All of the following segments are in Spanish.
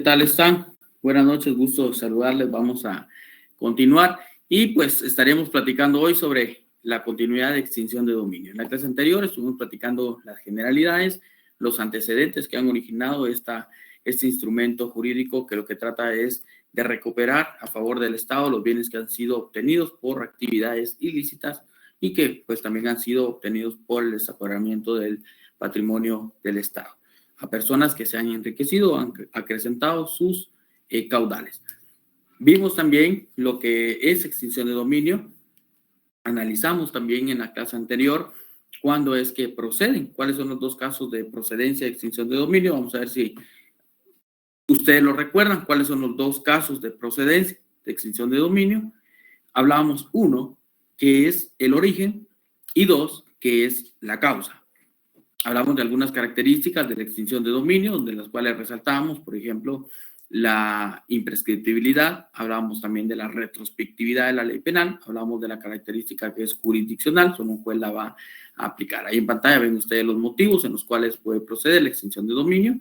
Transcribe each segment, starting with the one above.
¿Qué tal están? Buenas noches, gusto saludarles. Vamos a continuar y pues estaremos platicando hoy sobre la continuidad de extinción de dominio. En la clase anterior estuvimos platicando las generalidades, los antecedentes que han originado este instrumento jurídico que lo que trata es de recuperar a favor del Estado los bienes que han sido obtenidos por actividades ilícitas y que pues también han sido obtenidos por el desapoderamiento del patrimonio del Estado a personas que se han enriquecido, han acrecentado sus caudales. Vimos también lo que es extinción de dominio. Analizamos también en la clase anterior cuándo es que proceden, cuáles son los dos casos de procedencia de extinción de dominio. Vamos a ver si ustedes lo recuerdan, cuáles son los dos casos de procedencia de extinción de dominio. Hablábamos uno, que es el origen, y dos, que es la causa. Hablamos de algunas características de la extinción de dominio, de las cuales resaltamos, por ejemplo, la imprescriptibilidad. Hablamos también de la retrospectividad de la ley penal. Hablamos de la característica que es jurisdiccional, solo un juez la va a aplicar. Ahí en pantalla ven ustedes los motivos en los cuales puede proceder la extinción de dominio.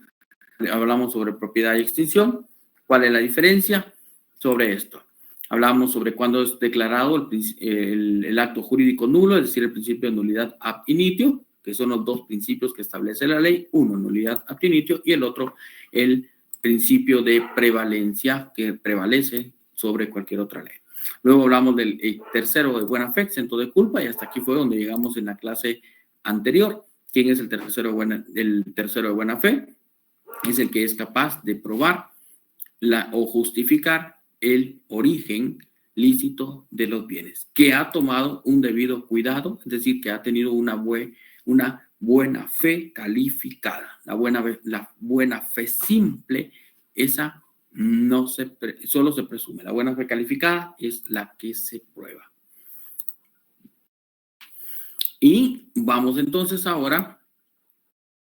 Hablamos sobre propiedad y extinción. ¿Cuál es la diferencia sobre esto? Hablamos sobre cuándo es declarado el acto jurídico nulo, es decir, el principio de nulidad ab initio, que son los dos principios que establece la ley, uno, nulidad ab initio, y el otro, el principio de prevalencia, que prevalece sobre cualquier otra ley. Luego hablamos del tercero de buena fe, exento de culpa, y hasta aquí fue donde llegamos en la clase anterior. ¿Quién es el tercero de buena fe? Es el que es capaz de probar o justificar el origen lícito de los bienes, que ha tomado un debido cuidado, es decir, que ha tenido una buena fe calificada. La buena fe simple, esa solo se presume. La buena fe calificada es la que se prueba. Y vamos entonces ahora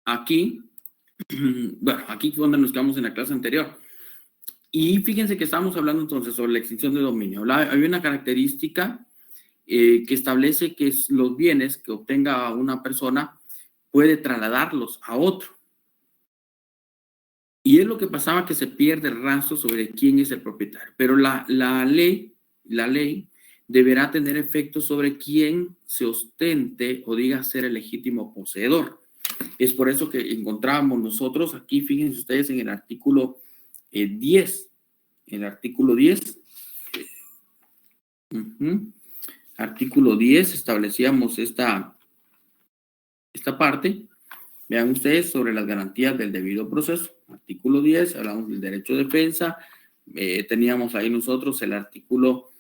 aquí, bueno, aquí fue donde nos quedamos en la clase anterior. Y fíjense que estamos hablando entonces sobre la extinción de dominio. Hay una característica que establece que los bienes que obtenga una persona puede trasladarlos a otro. Y es lo que pasaba, que se pierde el rastro sobre quién es el propietario. Pero la ley deberá tener efecto sobre quién se ostente o diga ser el legítimo poseedor. Es por eso que encontramos nosotros aquí, fíjense ustedes en el artículo 10. El artículo 10. Artículo 10 establecíamos esta parte. Vean ustedes sobre las garantías del debido proceso. Artículo 10, hablamos del derecho de defensa. Teníamos ahí nosotros el artículo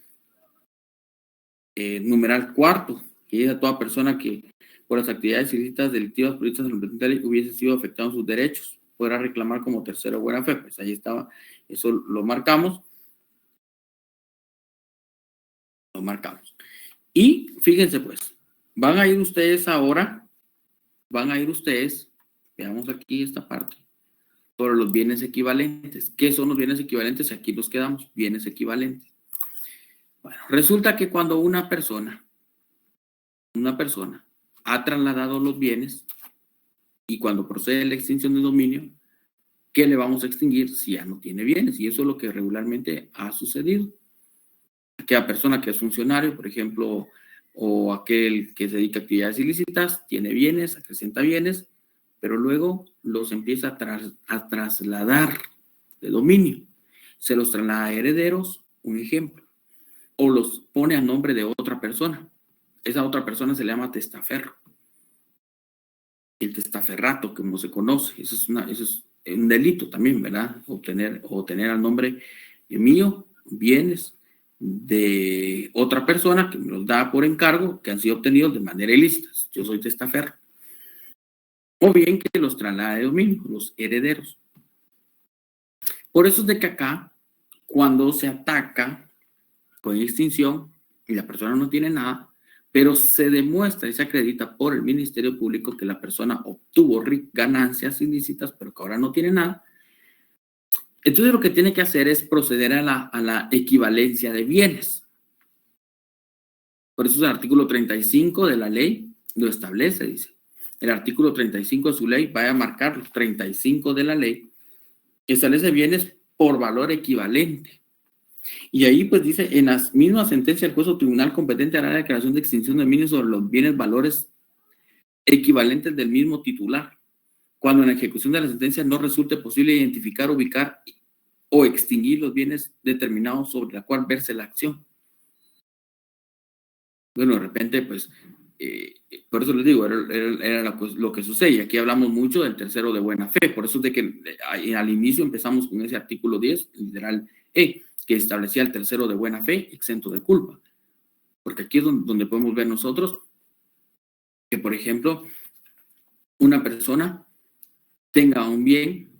numeral cuarto, que dice a toda persona que por las actividades ilícitas, delictivas, previstas en el presente hubiese sido afectado en sus derechos, podrá reclamar como tercero buena fe. Pues ahí estaba, eso lo marcamos. Y fíjense pues, van a ir ustedes, veamos aquí esta parte, sobre los bienes equivalentes. ¿Qué son los bienes equivalentes? Aquí nos quedamos, bienes equivalentes. Bueno, resulta que cuando una persona ha trasladado los bienes y cuando procede la extinción de dominio, ¿qué le vamos a extinguir si ya no tiene bienes? Y eso es lo que regularmente ha sucedido. Aquella persona que es funcionario, por ejemplo, o aquel que se dedica a actividades ilícitas, tiene bienes, acrecenta bienes, pero luego los empieza a trasladar de dominio. Se los traslada a herederos, un ejemplo, o los pone a nombre de otra persona. Esa otra persona se le llama testaferro. El testaferrato, como se conoce, eso es un delito también, ¿verdad? Obtener al nombre mío bienes de otra persona que me los da por encargo, que han sido obtenidos de manera ilícita. Yo soy testaferro. O bien que los traslade de dominio, los herederos. Por eso es de que acá, cuando se ataca con extinción y la persona no tiene nada, pero se demuestra y se acredita por el Ministerio Público que la persona obtuvo ganancias ilícitas, pero que ahora no tiene nada, entonces lo que tiene que hacer es proceder a la equivalencia de bienes. Por eso el artículo 35 de la ley lo establece, dice. El artículo 35 de su ley, vaya a marcar los 35 de la ley, establece bienes por valor equivalente. Y ahí pues dice, en la misma sentencia el juez o tribunal competente hará la declaración de extinción de dominio sobre los bienes valores equivalentes del mismo titular, cuando en la ejecución de la sentencia no resulte posible identificar, ubicar o extinguir los bienes determinados sobre la cual verse la acción. Bueno, de repente, pues, por eso les digo, era lo que sucede. Y aquí hablamos mucho del tercero de buena fe. Por eso es de que al inicio empezamos con ese artículo 10, literal E, que establecía el tercero de buena fe exento de culpa. Porque aquí es donde podemos ver nosotros que, por ejemplo, una persona tenga un bien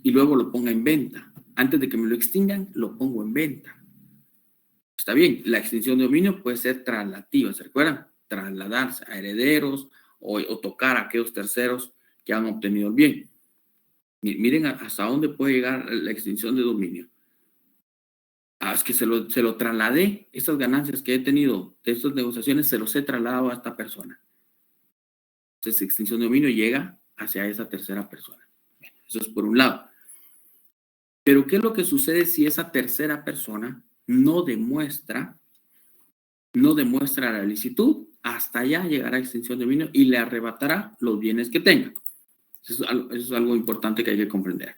y luego lo ponga en venta. Antes de que me lo extingan, lo pongo en venta. Está bien, la extinción de dominio puede ser traslativa, ¿se recuerdan? Trasladarse a herederos o tocar a aquellos terceros que han obtenido el bien. Miren hasta dónde puede llegar la extinción de dominio. Es que se lo trasladé, estas ganancias que he tenido de estas negociaciones, se los he trasladado a esta persona. Entonces, extinción de dominio llega hacia esa tercera persona. Eso es por un lado. Pero, ¿qué es lo que sucede si esa tercera persona no demuestra la licitud? Hasta allá llegará a extinción de dominio y le arrebatará los bienes que tenga. Eso es algo importante que hay que comprender.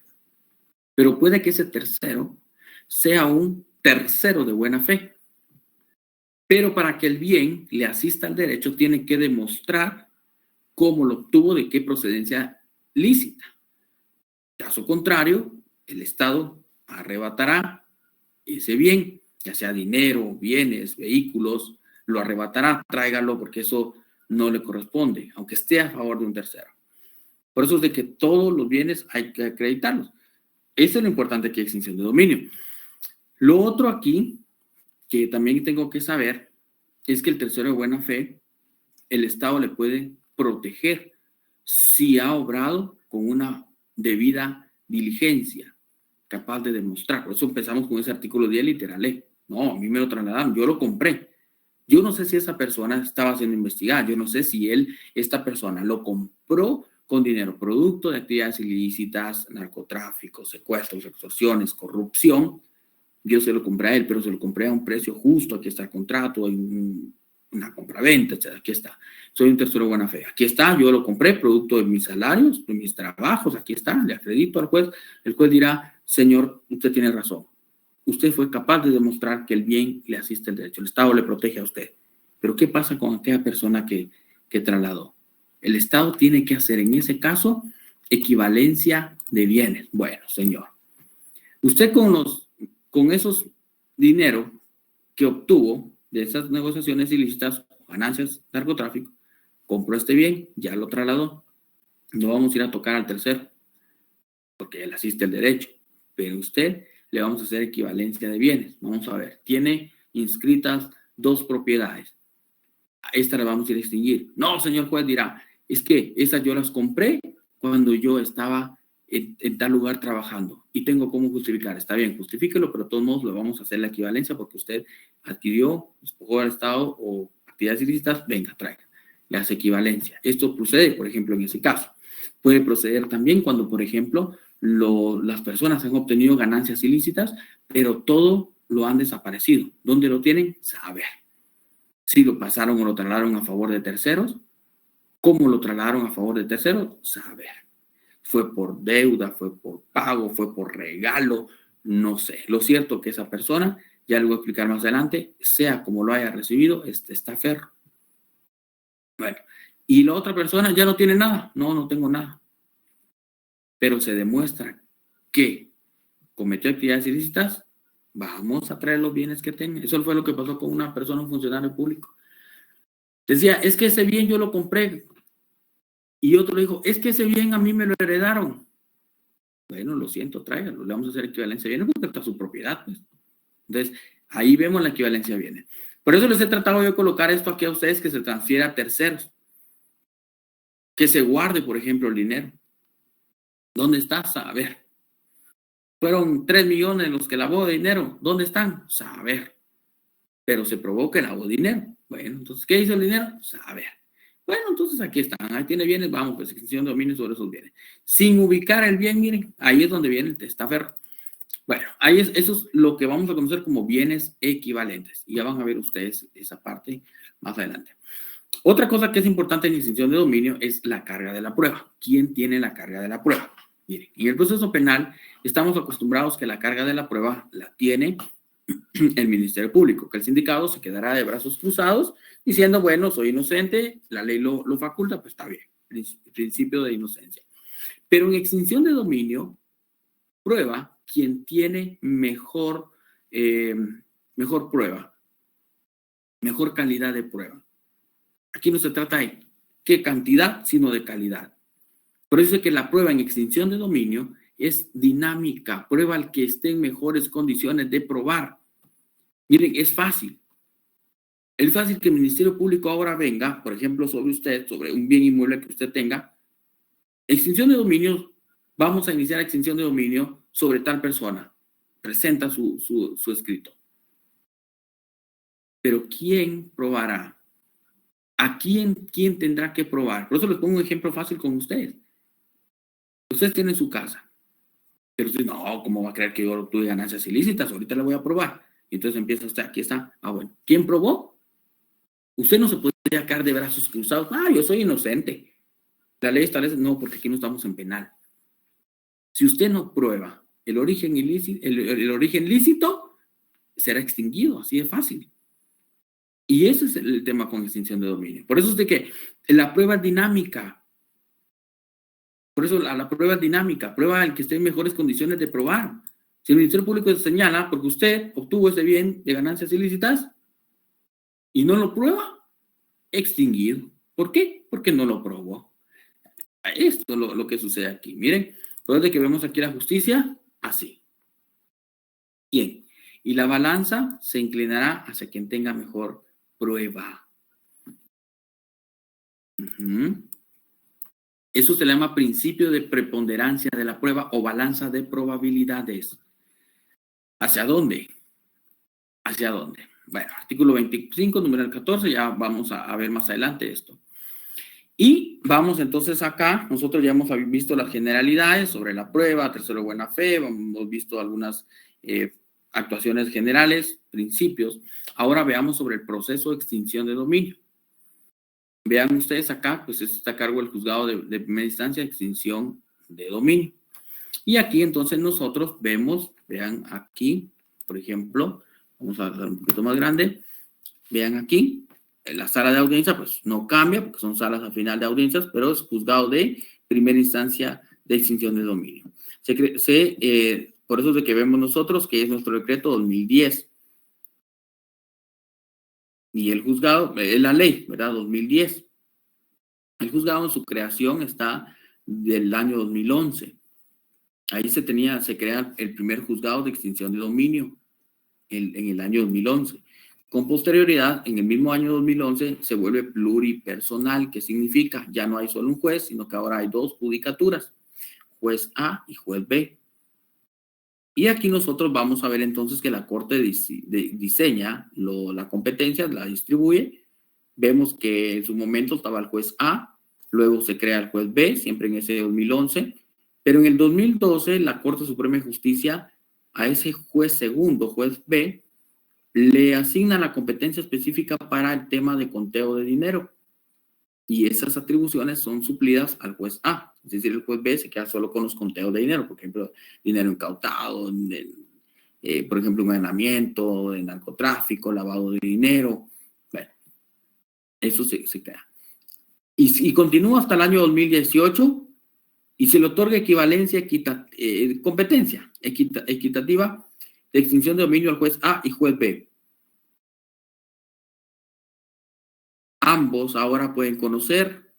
Pero puede que ese tercero sea un tercero de buena fe. Pero para que el bien le asista al derecho, tiene que demostrar cómo lo obtuvo, de qué procedencia lícita. Caso contrario, el Estado arrebatará ese bien, ya sea dinero, bienes, vehículos, lo arrebatará, tráigalo porque eso no le corresponde, aunque esté a favor de un tercero. Por eso es de que todos los bienes hay que acreditarlos. Eso es lo importante que hay extinción de dominio. Lo otro aquí, que también tengo que saber, es que el tercero de buena fe, el Estado le puede proteger si ha obrado con una debida diligencia, capaz de demostrar. Por eso empezamos con ese artículo 10 literal E. No, a mí me lo trasladaron, yo lo compré. Yo no sé si esa persona estaba siendo investigada, yo no sé si esta persona lo compró con dinero, producto de actividades ilícitas, narcotráfico, secuestros, extorsiones, corrupción. Yo se lo compré a él, pero se lo compré a un precio justo. Aquí está el contrato, hay una compraventa, etc. Aquí está. Soy un tercero de buena fe. Aquí está, yo lo compré, producto de mis salarios, de mis trabajos. Aquí está, le acredito al juez. El juez dirá, señor, usted tiene razón. Usted fue capaz de demostrar que el bien le asiste el derecho. El Estado le protege a usted. Pero ¿qué pasa con aquella persona que trasladó? El Estado tiene que hacer en ese caso equivalencia de bienes. Bueno, señor, usted con esos dinero que obtuvo de esas negociaciones ilícitas, ganancias, narcotráfico, compró este bien, ya lo trasladó. No vamos a ir a tocar al tercero, porque él asiste el derecho, pero usted le vamos a hacer equivalencia de bienes. Vamos a ver, tiene inscritas 2 propiedades. A esta la vamos a ir a extinguir. No, señor juez, dirá, es que esas yo las compré cuando yo estaba en tal lugar trabajando y tengo cómo justificar. Está bien, justifíquelo, pero de todos modos le vamos a hacer la equivalencia porque usted adquirió, despojó al Estado o actividades ilícitas, venga, traiga. Le hace equivalencia. Esto procede, por ejemplo, en ese caso. Puede proceder también cuando, por ejemplo, las personas han obtenido ganancias ilícitas, pero todo lo han desaparecido. ¿Dónde lo tienen? Saber. Si lo pasaron o lo trasladaron a favor de terceros, ¿cómo lo trasladaron a favor de terceros? Saber. Fue por deuda, fue por pago, fue por regalo, no sé. Lo cierto es que esa persona, ya lo voy a explicar más adelante, sea como lo haya recibido, está ferro. Bueno, y la otra persona ya no tiene nada. No tengo nada. Pero se demuestra que cometió actividades ilícitas, vamos a traer los bienes que tenga. Eso fue lo que pasó con una persona, un funcionario público. Decía, es que ese bien yo lo compré. Y otro le dijo, es que ese bien a mí me lo heredaron. Bueno, lo siento, tráigalo, le vamos a hacer equivalencia de bienes porque está su propiedad, pues. Entonces, ahí vemos la equivalencia de bienes. Por eso les he tratado yo de colocar esto aquí a ustedes, que se transfiera a terceros. Que se guarde, por ejemplo, el dinero. ¿Dónde está? Saber. Fueron 3 millones los que lavó de dinero. ¿Dónde están? Saber. Pero se probó que lavó dinero. Bueno, entonces, ¿qué hizo el dinero? Saber. Bueno, entonces aquí están, ahí tiene bienes, vamos, extinción de dominio sobre esos bienes. Sin ubicar el bien, miren, ahí es donde viene el testaferro. Bueno, eso es lo que vamos a conocer como bienes equivalentes. Y ya van a ver ustedes esa parte más adelante. Otra cosa que es importante en extinción de dominio es la carga de la prueba. ¿Quién tiene la carga de la prueba? Miren, en el proceso penal estamos acostumbrados que la carga de la prueba la tiene el Ministerio Público, que el sindicado se quedará de brazos cruzados diciendo, bueno, soy inocente, la ley lo faculta, pues está bien, principio de inocencia. Pero en extinción de dominio, prueba quien tiene mejor prueba, mejor calidad de prueba. Aquí no se trata de qué cantidad, sino de calidad. Por eso es que la prueba en extinción de dominio es dinámica, prueba al que esté en mejores condiciones de probar. Miren, es fácil. Es fácil que el Ministerio Público ahora venga, por ejemplo, sobre usted, sobre un bien inmueble que usted tenga. Extinción de dominio, vamos a iniciar extinción de dominio sobre tal persona. Presenta su escrito. Pero ¿quién probará? ¿A quién tendrá que probar? Por eso les pongo un ejemplo fácil con ustedes. Ustedes tienen su casa. Pero usted, no, ¿cómo va a creer que yo obtuve ganancias ilícitas? Ahorita la voy a probar. Y entonces empieza usted, aquí está. Ah, bueno. ¿Quién probó? Usted no se puede sacar de brazos cruzados. Ah, yo soy inocente. La ley establece, no, porque aquí no estamos en penal. Si usted no prueba el origen ilícito, el origen lícito, será extinguido, así de fácil. Y ese es el tema con extinción de dominio. Por eso es de que la prueba es dinámica. Por eso la prueba es dinámica. Prueba el que esté en mejores condiciones de probar. Si el Ministerio Público señala, porque usted obtuvo ese bien de ganancias ilícitas y no lo prueba, extinguido. ¿Por qué? Porque no lo probó. Esto es lo que sucede aquí. Miren, por eso de que vemos aquí la justicia, así. Bien. Y la balanza se inclinará hacia quien tenga mejor prueba. Eso se le llama principio de preponderancia de la prueba o balanza de probabilidades. ¿Hacia dónde? ¿Hacia dónde? Bueno, artículo 25, numeral 14, ya vamos a ver más adelante esto. Y vamos entonces acá, nosotros ya hemos visto las generalidades sobre la prueba, tercero buena fe, hemos visto algunas actuaciones generales, principios. Ahora veamos sobre el proceso de extinción de dominio. Vean ustedes acá, pues está a cargo el juzgado de primera instancia de extinción de dominio. Y aquí entonces nosotros vemos, vean aquí, por ejemplo, vamos a hacer un poquito más grande, vean aquí, la sala de audiencia pues no cambia porque son salas a final de audiencias, pero es juzgado de primera instancia de extinción de dominio. Por eso es de que vemos nosotros que es nuestro decreto 2010. Y el juzgado, es la ley, ¿verdad? 2010. El juzgado en su creación está del año 2011. Ahí se crea el primer juzgado de extinción de dominio en el año 2011. Con posterioridad, en el mismo año 2011, se vuelve pluripersonal, que significa ya no hay solo un juez, sino que ahora hay dos judicaturas, juez A y juez B. Y aquí nosotros vamos a ver entonces que la Corte diseña la competencia, la distribuye. Vemos que en su momento estaba el juez A, luego se crea el juez B, siempre en ese 2011, pero en el 2012 la Corte Suprema de Justicia a ese juez segundo, juez B, le asigna la competencia específica para el tema de conteo de dinero. Y esas atribuciones son suplidas al juez A. Es decir, el juez B se queda solo con los conteos de dinero, por ejemplo, dinero incautado, por ejemplo, envenenamiento, de narcotráfico, lavado de dinero. Bueno, eso se queda. Y continúa hasta el año 2018 y se le otorga equivalencia, competencia equitativa de extinción de dominio al juez A y juez B. Ambos ahora pueden conocer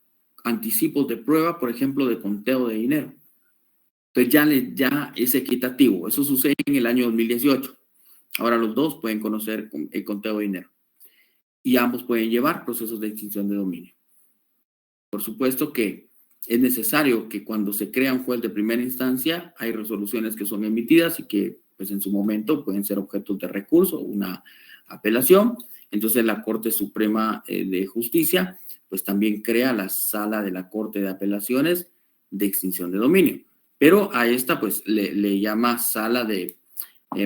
anticipos de prueba, por ejemplo, de conteo de dinero. Entonces ya es equitativo. Eso sucede en el año 2018. Ahora los dos pueden conocer el conteo de dinero. Y ambos pueden llevar procesos de extinción de dominio. Por supuesto que es necesario que cuando se crea un juez de primera instancia, hay resoluciones que son emitidas y que pues en su momento pueden ser objeto de recurso, una apelación. Entonces la Corte Suprema de Justicia pues también crea la sala de la Corte de Apelaciones de extinción de dominio. Pero a esta pues le llama sala de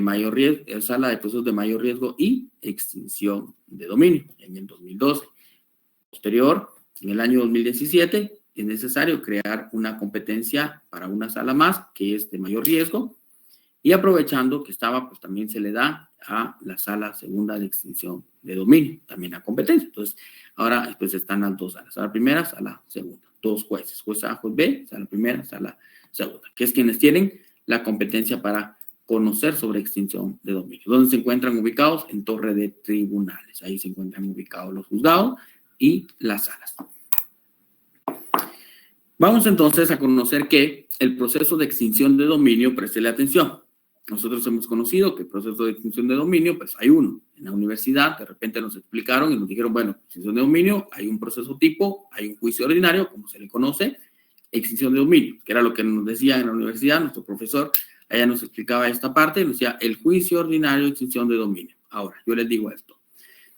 mayor riesgo, sala de procesos de mayor riesgo y extinción de dominio en el 2012. Posterior, en el año 2017, es necesario crear una competencia para una sala más que es de mayor riesgo y aprovechando que estaba, pues también se le da a la sala segunda de extinción de dominio, también la competencia. Entonces, ahora pues están las dos salas, sala primera, sala segunda, dos jueces, juez A, juez B, sala primera, sala segunda, que es quienes tienen la competencia para conocer sobre extinción de dominio. ¿Dónde se encuentran ubicados? En torre de tribunales. Ahí se encuentran ubicados los juzgados y las salas. Vamos entonces a conocer que el proceso de extinción de dominio, préstele atención. Nosotros hemos conocido que el proceso de extinción de dominio, pues hay uno. En la universidad, de repente nos explicaron y nos dijeron, bueno, extinción de dominio, hay un proceso tipo, hay un juicio ordinario, como se le conoce, extinción de dominio, que era lo que nos decía en la universidad, nuestro profesor, allá nos explicaba esta parte, nos decía el juicio ordinario de extinción de dominio. Ahora, yo les digo esto.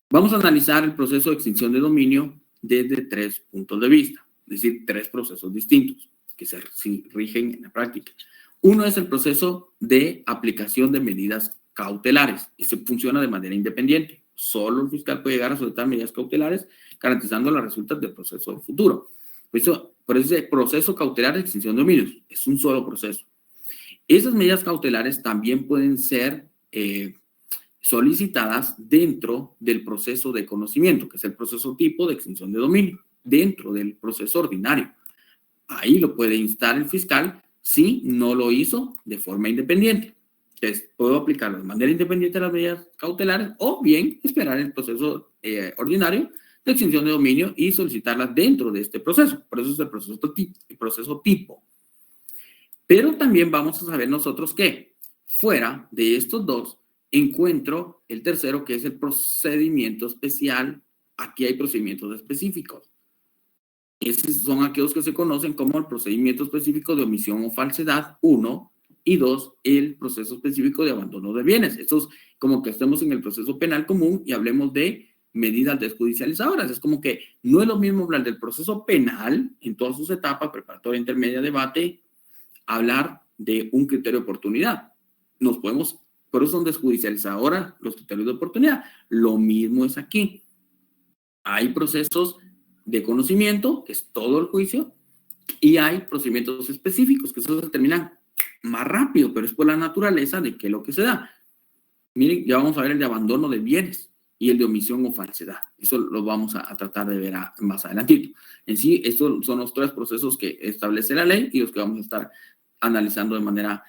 Vamos a analizar el proceso de extinción de dominio desde 3 puntos de vista, es decir, 3 procesos distintos que se rigen en la práctica. Uno es el proceso de aplicación de medidas cautelares. Ese funciona de manera independiente. Solo el fiscal puede llegar a soltar medidas cautelares garantizando las resultas del proceso futuro. Por eso el proceso cautelar de extinción de dominios es un solo proceso. Esas medidas cautelares también pueden ser solicitadas dentro del proceso de conocimiento, que es el proceso tipo de extinción de dominio, dentro del proceso ordinario. Ahí lo puede instar el fiscal si no lo hizo de forma independiente. Entonces, puedo aplicarlo de manera independiente a las medidas cautelares o bien esperar el proceso ordinario de extinción de dominio y solicitarlas dentro de este proceso. Por eso es el proceso tipo. Pero también vamos a saber nosotros que fuera de estos dos, encuentro el tercero, que es el procedimiento especial. Aquí hay procedimientos específicos. Esos son aquellos que se conocen como el procedimiento específico de omisión o falsedad, 1, y 2, el proceso específico de abandono de bienes. Esto es como que estemos en el proceso penal común y hablemos de medidas desjudicializadoras. Es como que no es lo mismo hablar del proceso penal en todas sus etapas, preparatoria, intermedia, debate, hablar de un criterio de oportunidad. Por eso son desjudicializadoras los criterios de oportunidad. Lo mismo es aquí. Hay procesos de conocimiento, que es todo el juicio, y hay procedimientos específicos, que esos se terminan más rápido, pero es por la naturaleza de que lo que se da. Miren, ya vamos a ver el de abandono de bienes y el de omisión o falsedad. Eso lo vamos a tratar de ver más adelantito. En sí, estos son los 3 procesos que establece la ley y los que vamos a estar analizando de manera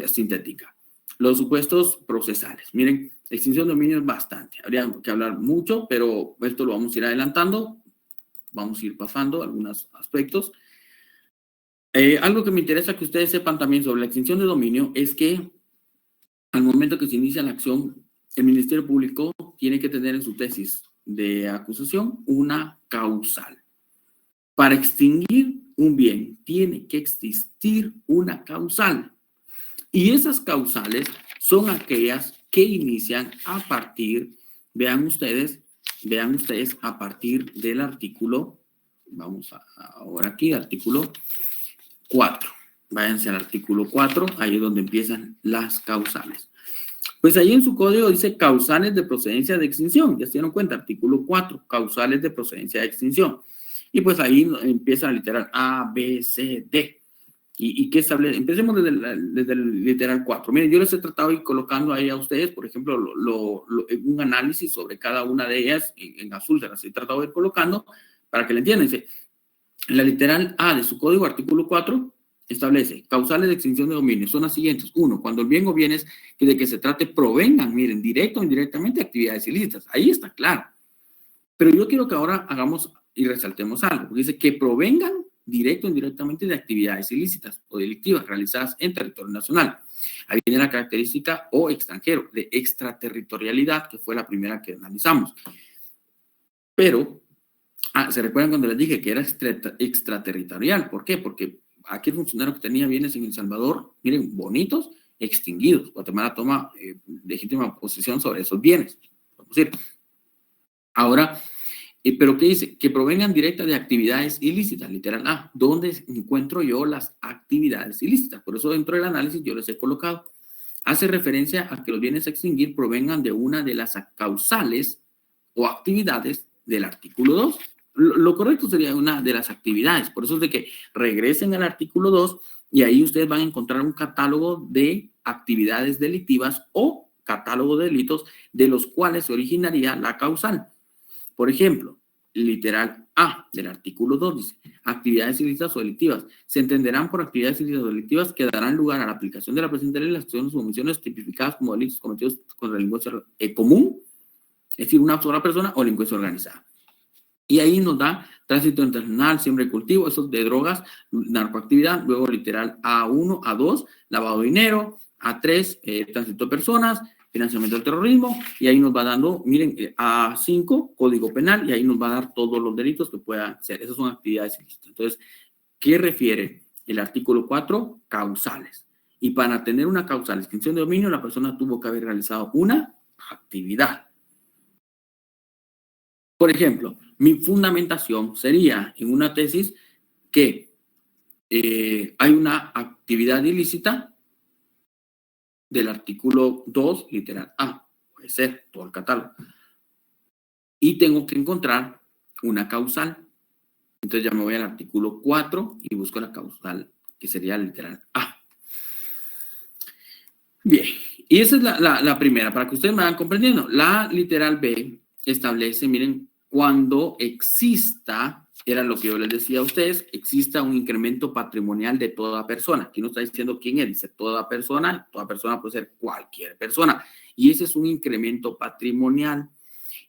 sintética. Los supuestos procesales. Miren, extinción de dominio es bastante. Habría que hablar mucho, pero esto lo vamos a ir adelantando. Vamos a ir pasando algunos aspectos. Algo que me interesa que ustedes sepan también sobre la extinción de dominio es que al momento que se inicia la acción, el Ministerio Público tiene que tener en su tesis de acusación una causal. Para extinguir un bien tiene que existir una causal. Y esas causales son aquellas que inician a partir, vean ustedes, a partir del artículo, vamos ahora aquí, artículo 4. Váyanse al artículo 4, ahí es donde empiezan las causales. Pues ahí en su código dice causales de procedencia de extinción. Ya se dieron cuenta, artículo 4, causales de procedencia de extinción. Y pues ahí empieza la literal A, B, C, D. ¿Y qué establece? Empecemos desde el literal 4. Miren, yo les he tratado de ir colocando ahí a ustedes, por ejemplo, un análisis sobre cada una de ellas en azul. Se las he tratado de ir colocando para que le entiendan. Dice, la literal A de su código, artículo 4, establece causales de extinción de dominio. Son las siguientes. 1, cuando el bien o bienes de que se trate provengan, miren, directo o indirectamente de actividades ilícitas. Ahí está claro. Pero yo quiero que ahora hagamos y resaltemos algo. Porque dice que provengan directo o indirectamente de actividades ilícitas o delictivas realizadas en territorio nacional. Ahí viene la característica o extranjero, de extraterritorialidad, que fue la primera que analizamos. Pero, ¿se recuerdan cuando les dije que era extraterritorial? ¿Por qué? Porque aquel funcionario que tenía bienes en El Salvador, miren, bonitos, extinguidos. Guatemala toma legítima posesión sobre esos bienes. Vamos a decir. Ahora, ¿pero qué dice? Que provengan directas de actividades ilícitas, literal A. ¿Dónde encuentro yo las actividades ilícitas? Por eso dentro del análisis yo les he colocado hace referencia a que los bienes a extinguir provengan de una de las causales o actividades del artículo 2. Lo correcto sería una de las actividades. Por eso es de que regresen al artículo 2 y ahí ustedes van a encontrar un catálogo de actividades delictivas o catálogo de delitos de los cuales se originaría la causal. Por ejemplo, literal A del artículo 2 dice, actividades ilícitas o delictivas. Se entenderán por actividades ilícitas o delictivas que darán lugar a la aplicación de la presente ley las acciones o omisiones tipificadas como delitos cometidos con delincuencia común, es decir, una sola persona o delincuencia organizada. Y ahí nos da tránsito internacional, siembra y cultivo, eso de drogas, narcoactividad, luego literal A1, A2, lavado de dinero, A3, tránsito de personas, financiamiento del terrorismo, y ahí nos va dando, miren, A5, código penal, y ahí nos va a dar todos los delitos que puedan ser. Esas son actividades ilícitas. Entonces, ¿qué refiere el artículo 4? Causales. Y para tener una causal, extinción de dominio, la persona tuvo que haber realizado una actividad. Por ejemplo, mi fundamentación sería en una tesis que hay una actividad ilícita del artículo 2, literal A, puede ser todo el catálogo, y tengo que encontrar una causal. Entonces ya me voy al artículo 4 y busco la causal, que sería literal A. Bien, y esa es la primera, para que ustedes me vayan comprendiendo. La literal B establece, miren, cuando exista, era lo que yo les decía a ustedes, exista un incremento patrimonial de toda persona. Aquí no está diciendo quién es, dice toda persona puede ser cualquier persona. Y ese es un incremento patrimonial,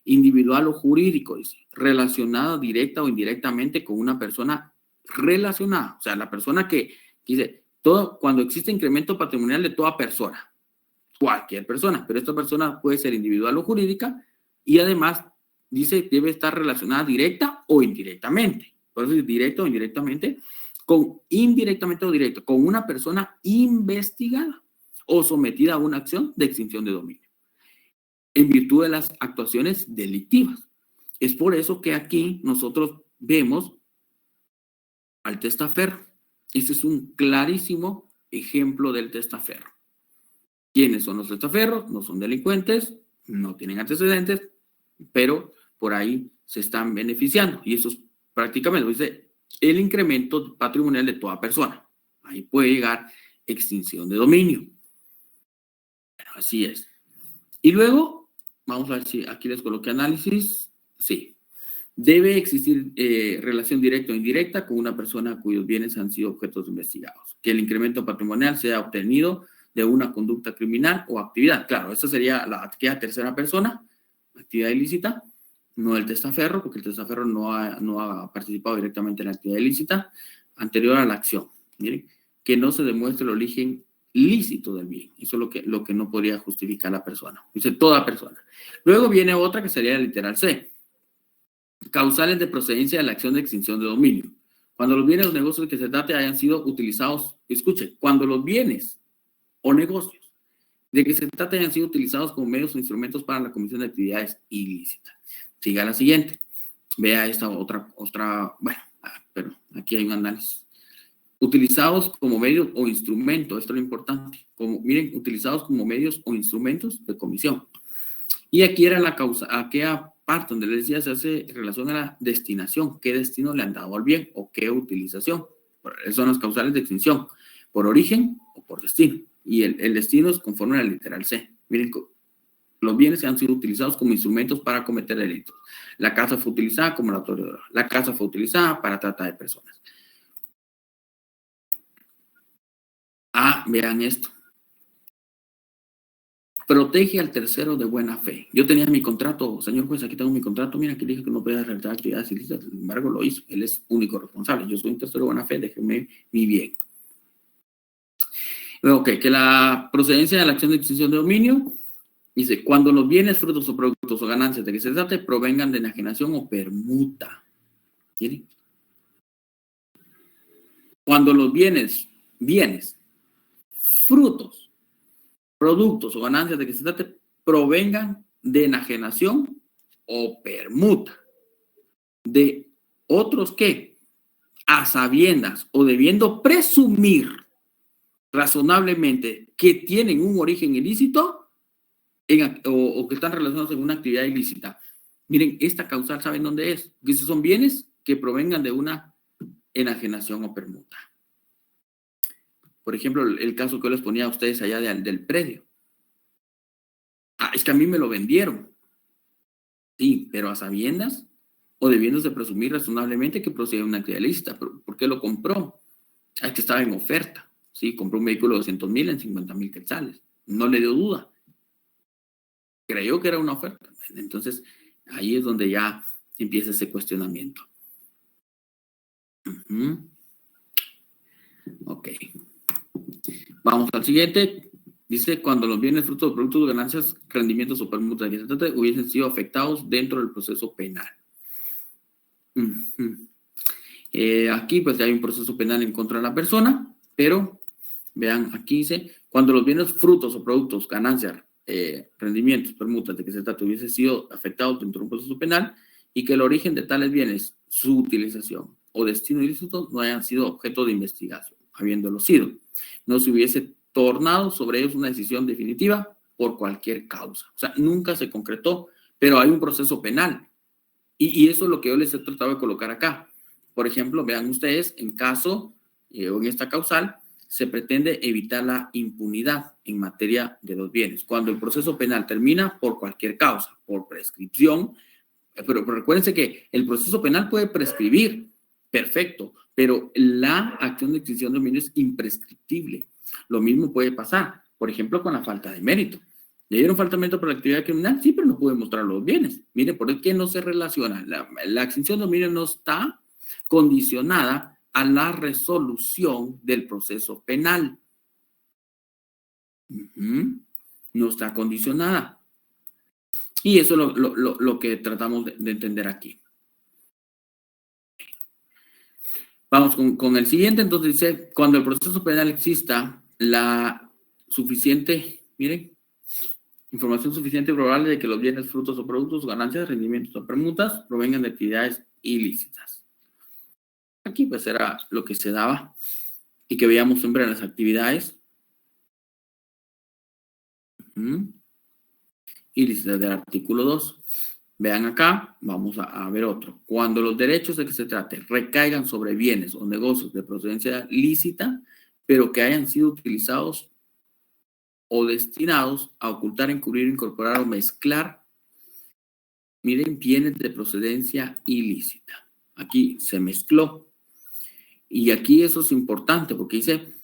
individual o jurídico, dice, relacionado directa o indirectamente con una persona relacionada. O sea, la persona que dice, cuando existe incremento patrimonial de toda persona, cualquier persona, pero esta persona puede ser individual o jurídica y además dice debe estar relacionada directa o indirectamente. Por eso es directo o indirectamente, indirectamente o directo, con una persona investigada o sometida a una acción de extinción de dominio en virtud de las actuaciones delictivas. Es por eso que aquí nosotros vemos al testaferro. Este es un clarísimo ejemplo del testaferro. ¿Quiénes son los testaferros? No son delincuentes, no tienen antecedentes, pero por ahí se están beneficiando. Y eso es prácticamente, dice, el incremento patrimonial de toda persona. Ahí puede llegar extinción de dominio. Bueno, así es. Y luego, vamos a ver si aquí les coloqué análisis. Sí. Debe existir relación directa o indirecta con una persona cuyos bienes han sido objetos investigados. Que el incremento patrimonial sea obtenido de una conducta criminal o actividad. Claro, esa sería aquella tercera persona, actividad ilícita, no el testaferro, porque el testaferro no ha participado directamente en la actividad ilícita anterior a la acción. Miren, que no se demuestre el origen lícito del bien. Eso es lo que no podría justificar la persona. Dice toda persona. Luego viene otra que sería el literal C. Causales de procedencia de la acción de extinción de dominio. Cuando los bienes o negocios de que se trate hayan sido utilizados, escuche, cuando los bienes o negocios de que se trate hayan sido utilizados como medios o instrumentos para la comisión de actividades ilícitas. Siga la siguiente. Vea esta otra, bueno, pero aquí hay un análisis. Utilizados como medios o instrumentos, esto es lo importante. Miren, utilizados como medios o instrumentos de comisión. Y aquí era la causa, aquella parte donde les decía se hace relación a la destinación, qué destino le han dado al bien o qué utilización. Esas son las causales de extinción, por origen o por destino. Y el destino es conforme al literal C. Miren, los bienes han sido utilizados como instrumentos para cometer delitos. La casa fue utilizada como laboratorio de drogas. La casa fue utilizada para trata de personas. Vean esto. Protege al tercero de buena fe. Yo tenía mi contrato, señor juez, aquí tengo mi contrato, mira, aquí dije que no podía realizar actividades ilícitas, sin embargo lo hizo, él es único responsable, yo soy un tercero de buena fe, déjeme mi bien. Ok, que la procedencia de la acción de extinción de dominio, dice, cuando los bienes, frutos o productos o ganancias de que se trate provengan de enajenación o permuta. ¿Tiene? Cuando los bienes, frutos, productos o ganancias de que se trate provengan de enajenación o permuta de otros que, a sabiendas o debiendo presumir razonablemente que tienen un origen ilícito o que están relacionados en una actividad ilícita. Miren, esta causal, ¿saben dónde es? Que son bienes que provengan de una enajenación o permuta. Por ejemplo, el caso que yo les ponía a ustedes allá del predio. Es que a mí me lo vendieron. Sí, pero a sabiendas o debiéndose presumir razonablemente que procede de una actividad ilícita. ¿Por qué lo compró? Es que estaba en oferta. Sí, compró un vehículo de 200,000 en 50,000 quetzales. No le dio duda. Creyó que era una oferta. Entonces, ahí es donde ya empieza ese cuestionamiento. Ok. Vamos al siguiente. Dice, cuando los bienes, frutos, productos, ganancias, rendimientos o permutas, etc., hubiesen sido afectados dentro del proceso penal. Aquí, pues, ya hay un proceso penal en contra de la persona, pero, vean, aquí dice, cuando los bienes, frutos o productos, ganancias, rendimientos, permutas, de que se trata, hubiesen sido afectados dentro de un proceso penal y que el origen de tales bienes, su utilización o destino ilícito no hayan sido objeto de investigación, habiéndolo sido, no se hubiese tornado sobre ellos una decisión definitiva por cualquier causa. O sea, nunca se concretó, pero hay un proceso penal. Y eso es lo que yo les he tratado de colocar acá. Por ejemplo, vean ustedes, en caso o en esta causal, se pretende evitar la impunidad en materia de los bienes. Cuando el proceso penal termina por cualquier causa, por prescripción, pero recuérdense que el proceso penal puede prescribir, perfecto, pero la acción de extinción de dominio es imprescriptible. Lo mismo puede pasar, por ejemplo, con la falta de mérito. ¿Le dieron falta de mérito por la actividad criminal? Sí, pero no puede mostrar los bienes. Mire, ¿por qué no se relaciona? La extinción de dominio no está condicionada a la resolución del proceso penal. No está condicionada. Y eso es lo que tratamos de entender aquí. Vamos con el siguiente. Entonces dice, cuando el proceso penal exista la suficiente, miren, información suficiente y probable de que los bienes, frutos o productos, ganancias, rendimientos o permutas provengan de actividades ilícitas. Aquí pues era lo que se daba y que veíamos siempre en las actividades ilícitas del artículo 2. Vean acá, vamos a ver otro. Cuando los derechos de que se trate recaigan sobre bienes o negocios de procedencia lícita, pero que hayan sido utilizados o destinados a ocultar, encubrir, incorporar o mezclar, miren, bienes de procedencia ilícita. Aquí se mezcló. Y aquí eso es importante porque dice,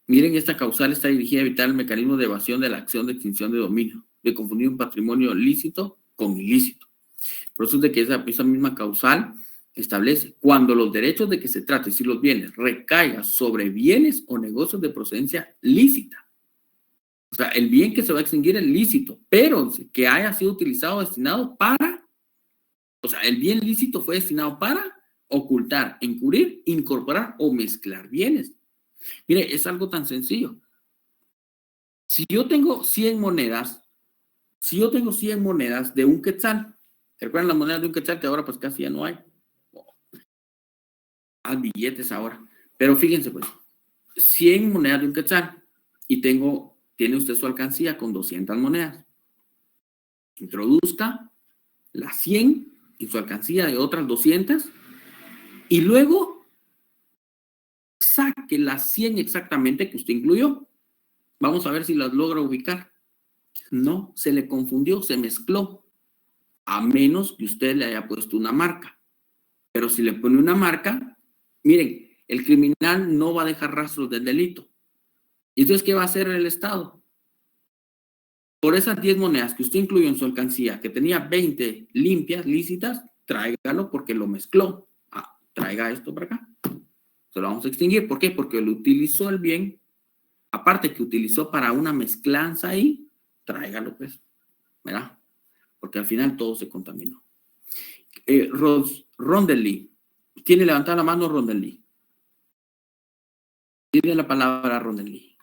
miren, esta causal está dirigida a evitar el mecanismo de evasión de la acción de extinción de dominio, de confundir un patrimonio lícito con ilícito. Por eso es de que esa misma causal establece cuando los derechos de que se trate, si los bienes, recaigan sobre bienes o negocios de procedencia lícita. O sea, el bien que se va a extinguir es lícito, pero que haya sido utilizado o destinado para, o sea, el bien lícito fue destinado para ocultar, encubrir, incorporar o mezclar bienes. Mire, es algo tan sencillo. Si yo tengo 100 monedas, de un quetzal, ¿recuerdan las monedas de un quetzal que ahora pues casi ya no hay? Hay billetes ahora. Pero fíjense pues, 100 monedas de un quetzal y tiene usted su alcancía con 200 monedas. Introduzca las 100 y su alcancía de otras 200 y luego saque las 100 exactamente que usted incluyó. Vamos a ver si las logra ubicar. No, se le confundió, se mezcló, a menos que usted le haya puesto una marca. Pero si le pone una marca, miren, el criminal no va a dejar rastros del delito. ¿Y entonces qué va a hacer el Estado? Por esas 10 monedas que usted incluyó en su alcancía, que tenía 20 limpias, lícitas, tráigalo porque lo mezcló. Traiga esto para acá. Se lo vamos a extinguir. ¿Por qué? Porque lo utilizó el bien. Aparte que utilizó para una mezclanza ahí, tráigalo pues. ¿Verdad? Porque al final todo se contaminó. Rondelli. ¿Tiene levantada la mano Rondelli? Tiene la palabra Rondelli.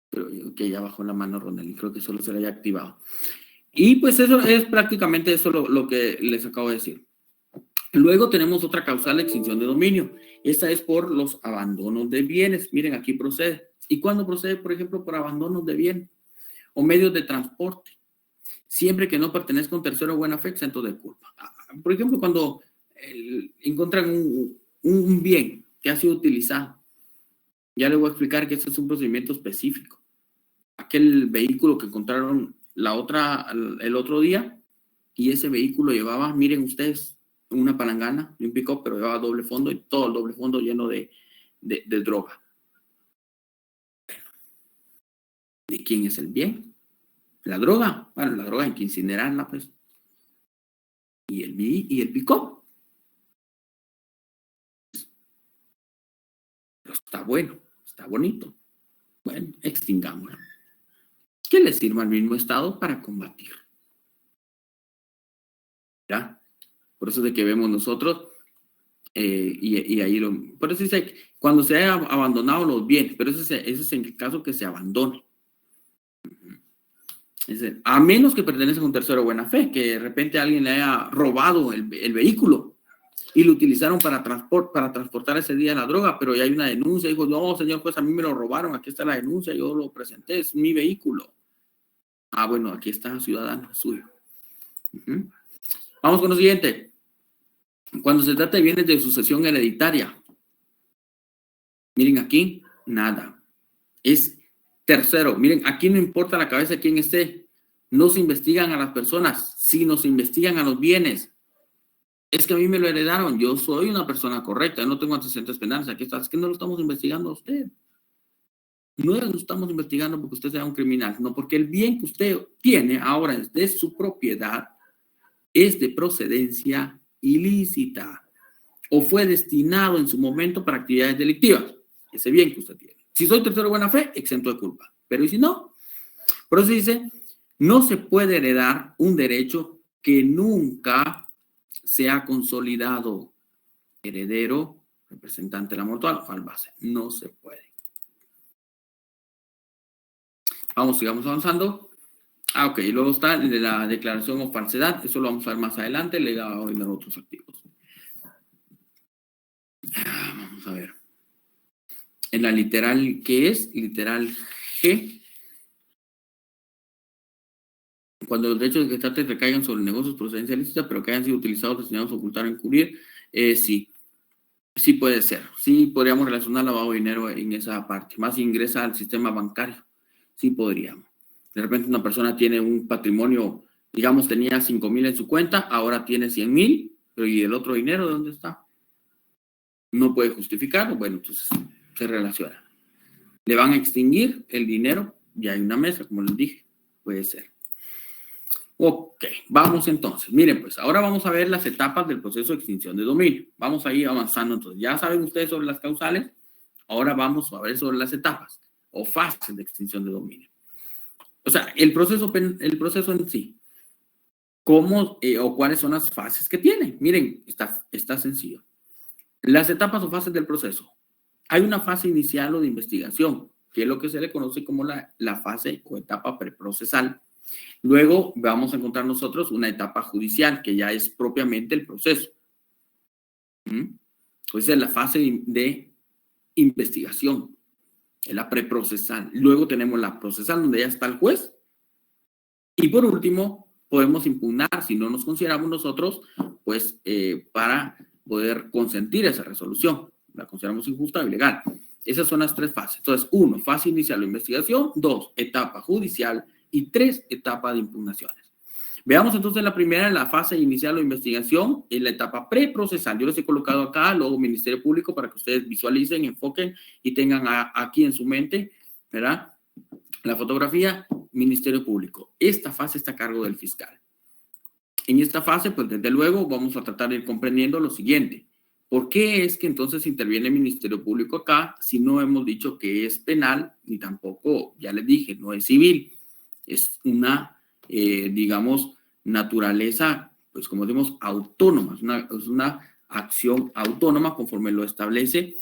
Creo que ya bajó la mano Rondelli. Creo que solo se le haya activado. Y pues eso es prácticamente eso lo que les acabo de decir. Luego tenemos otra causal de extinción de dominio. Esta es por los abandonos de bienes. Miren, aquí procede. ¿Y cuándo procede? Por ejemplo, por abandonos de bienes o medios de transporte. Siempre que no pertenezca a un tercero de buena fe, exento de culpa. Por ejemplo, cuando encuentran un bien que ha sido utilizado, ya les voy a explicar que este es un procedimiento específico. Aquel vehículo que encontraron el otro día, y ese vehículo llevaba, miren ustedes, una palangana y un pick-up, pero llevaba doble fondo y todo el doble fondo lleno de droga. ¿De quién es el bien? La droga. Bueno, la droga hay que incinerarla, pues. Y el pick-up. Pero está bueno, está bonito. Bueno, extingámoslo. ¿Qué le sirva al mismo Estado para combatir? ¿Ya? Por eso es de que vemos nosotros, y ahí por eso dice, cuando se haya abandonado los bienes, pero ese es en el caso que se abandone. Es decir, a menos que pertenezca a un tercero de buena fe, que de repente alguien le haya robado el vehículo y lo utilizaron para transportar ese día la droga, pero ya hay una denuncia. Dijo, no, señor juez, a mí me lo robaron, aquí está la denuncia, yo lo presenté, es mi vehículo. Ah, bueno, aquí está, ciudadano suyo. Vamos con lo siguiente. Cuando se trata de bienes de sucesión hereditaria, miren aquí, nada. Es tercero. Miren, aquí no importa la cabeza de quién esté. No se investigan a las personas, sino se investigan a los bienes. Es que a mí me lo heredaron. Yo soy una persona correcta. No tengo antecedentes penales. Aquí está. Es que no lo estamos investigando a usted. No lo estamos investigando porque usted sea un criminal, no porque el bien que usted tiene ahora es de su propiedad, es de procedencia ilícita o fue destinado en su momento para actividades delictivas. Ese bien que usted tiene. Si soy tercero de buena fe, exento de culpa. Pero ¿y si no? Por eso dice, no se puede heredar un derecho que nunca se ha consolidado. Heredero, representante de la mortal, al base. No se puede. Vamos, sigamos avanzando. Ok, luego está el de la declaración o falsedad. Eso lo vamos a ver más adelante, legado en los otros artículos. Vamos a ver. En la literal, ¿qué es? Literal G. Cuando los derechos de gestante recaigan sobre negocios procedencia ilícita, pero que hayan sido utilizados, destinados a ocultar o encubrir, sí. Sí puede ser. Sí podríamos relacionar lavado de dinero en esa parte. Más si ingresa al sistema bancario. Sí podríamos. De repente una persona tiene un patrimonio, digamos, tenía 5,000 en su cuenta, ahora tiene 100,000, pero ¿y el otro dinero de dónde está? No puede justificarlo. Bueno, entonces se relaciona. Le van a extinguir el dinero, ya hay una mesa, como les dije. Puede ser. Ok, vamos entonces. Miren, pues ahora vamos a ver las etapas del proceso de extinción de dominio. Vamos a ir avanzando entonces. Ya saben ustedes sobre las causales. Ahora vamos a ver sobre las etapas o fases de extinción de dominio. O sea, el proceso en sí. ¿Cómo o cuáles son las fases que tiene? Miren, está sencillo. Las etapas o fases del proceso. Hay una fase inicial o de investigación, que es lo que se le conoce como la fase o etapa preprocesal. Luego vamos a encontrar nosotros una etapa judicial, que ya es propiamente el proceso. Pues es la fase de investigación, es la preprocesal. Luego tenemos la procesal, donde ya está el juez. Y por último, podemos impugnar, si no nos consideramos nosotros, pues para poder consentir esa resolución. La consideramos injusta o ilegal. Esas son las tres fases. Entonces, 1, fase inicial de investigación. 2, etapa judicial. Y 3, etapa de impugnaciones. Veamos entonces la primera, la fase inicial de investigación, en la etapa preprocesal. Yo les he colocado acá, luego Ministerio Público, para que ustedes visualicen, enfoquen y tengan aquí en su mente, ¿verdad? La fotografía, Ministerio Público. Esta fase está a cargo del fiscal. En esta fase, pues desde luego, vamos a tratar de ir comprendiendo lo siguiente. ¿Por qué es que entonces interviene el Ministerio Público acá si no hemos dicho que es penal, ni tampoco, ya les dije, no es civil? Es una, digamos, naturaleza, pues como decimos, autónoma. Es una acción autónoma conforme lo establece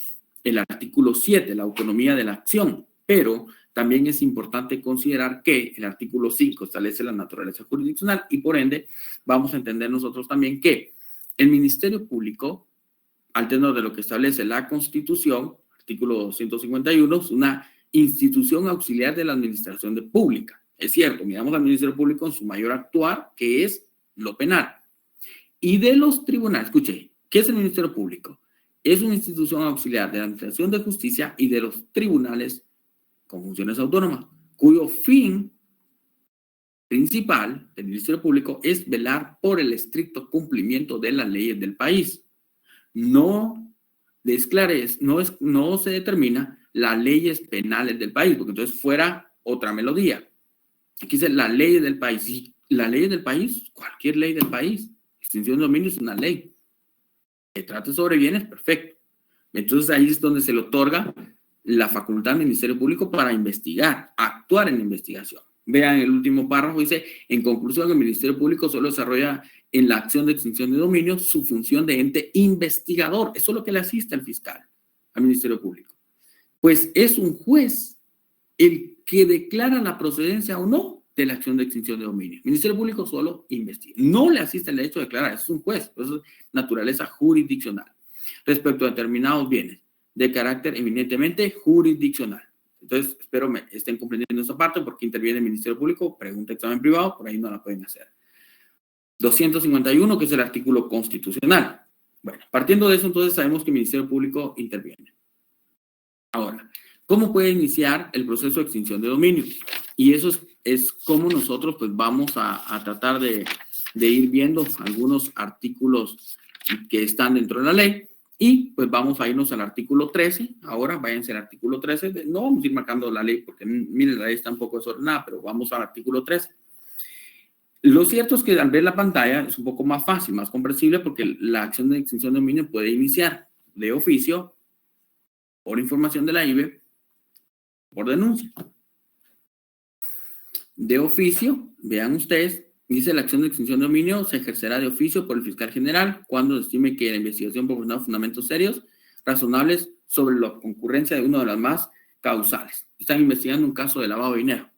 el artículo 7, la autonomía de la acción. Pero también es importante considerar que el artículo 5 establece la naturaleza jurisdiccional y por ende vamos a entender nosotros también que El Ministerio Público, al tenor de lo que establece la Constitución, artículo 151, es una institución auxiliar de la administración pública. Es cierto, miramos al Ministerio Público en su mayor actuar, que es lo penal. Y de los tribunales, escuche, ¿qué es el Ministerio Público? Es una institución auxiliar de la Administración de Justicia y de los tribunales con funciones autónomas, cuyo fin principal del Ministerio Público es velar por el estricto cumplimiento de las leyes del país. No se determina las leyes penales del país, porque entonces fuera otra melodía. Aquí dice las leyes del país. Y la ley del país, cualquier ley del país, extinción de dominio es una ley. Que trate sobre bienes, perfecto. Entonces ahí es donde se le otorga la facultad al Ministerio Público para investigar, actuar en la investigación. Vean el último párrafo, dice, en conclusión, el Ministerio Público solo desarrolla en la acción de extinción de dominio su función de ente investigador. Eso es lo que le asiste al fiscal, al Ministerio Público. Pues es un juez el que declara la procedencia o no de la acción de extinción de dominio. El Ministerio Público solo investiga. No le asiste el derecho de declarar, es un juez, por eso es naturaleza jurisdiccional. Respecto a determinados bienes de carácter eminentemente jurisdiccional. Entonces, espero me estén comprendiendo esa parte porque interviene el Ministerio Público, pregunta examen privado, por ahí no la pueden hacer. 251, que es el artículo constitucional. Bueno, partiendo de eso, entonces sabemos que el Ministerio Público interviene. Ahora, ¿cómo puede iniciar el proceso de extinción de dominio? Y eso es como nosotros pues vamos a tratar de ir viendo algunos artículos que están dentro de la ley y pues vamos a irnos al artículo 13. Ahora váyanse al artículo 13. No vamos a ir marcando la ley porque miren, la ley está un poco desordenada, pero vamos al artículo 13. Lo cierto es que al ver la pantalla es un poco más fácil, más comprensible porque la acción de extinción de dominio puede iniciar de oficio, por información de la IBE, por denuncia. De oficio, vean ustedes, dice la acción de extinción de dominio se ejercerá de oficio por el fiscal general cuando estime que la investigación proporciona fundamentos serios, razonables sobre la concurrencia de una de las más causales. Están investigando un caso de lavado de dinero,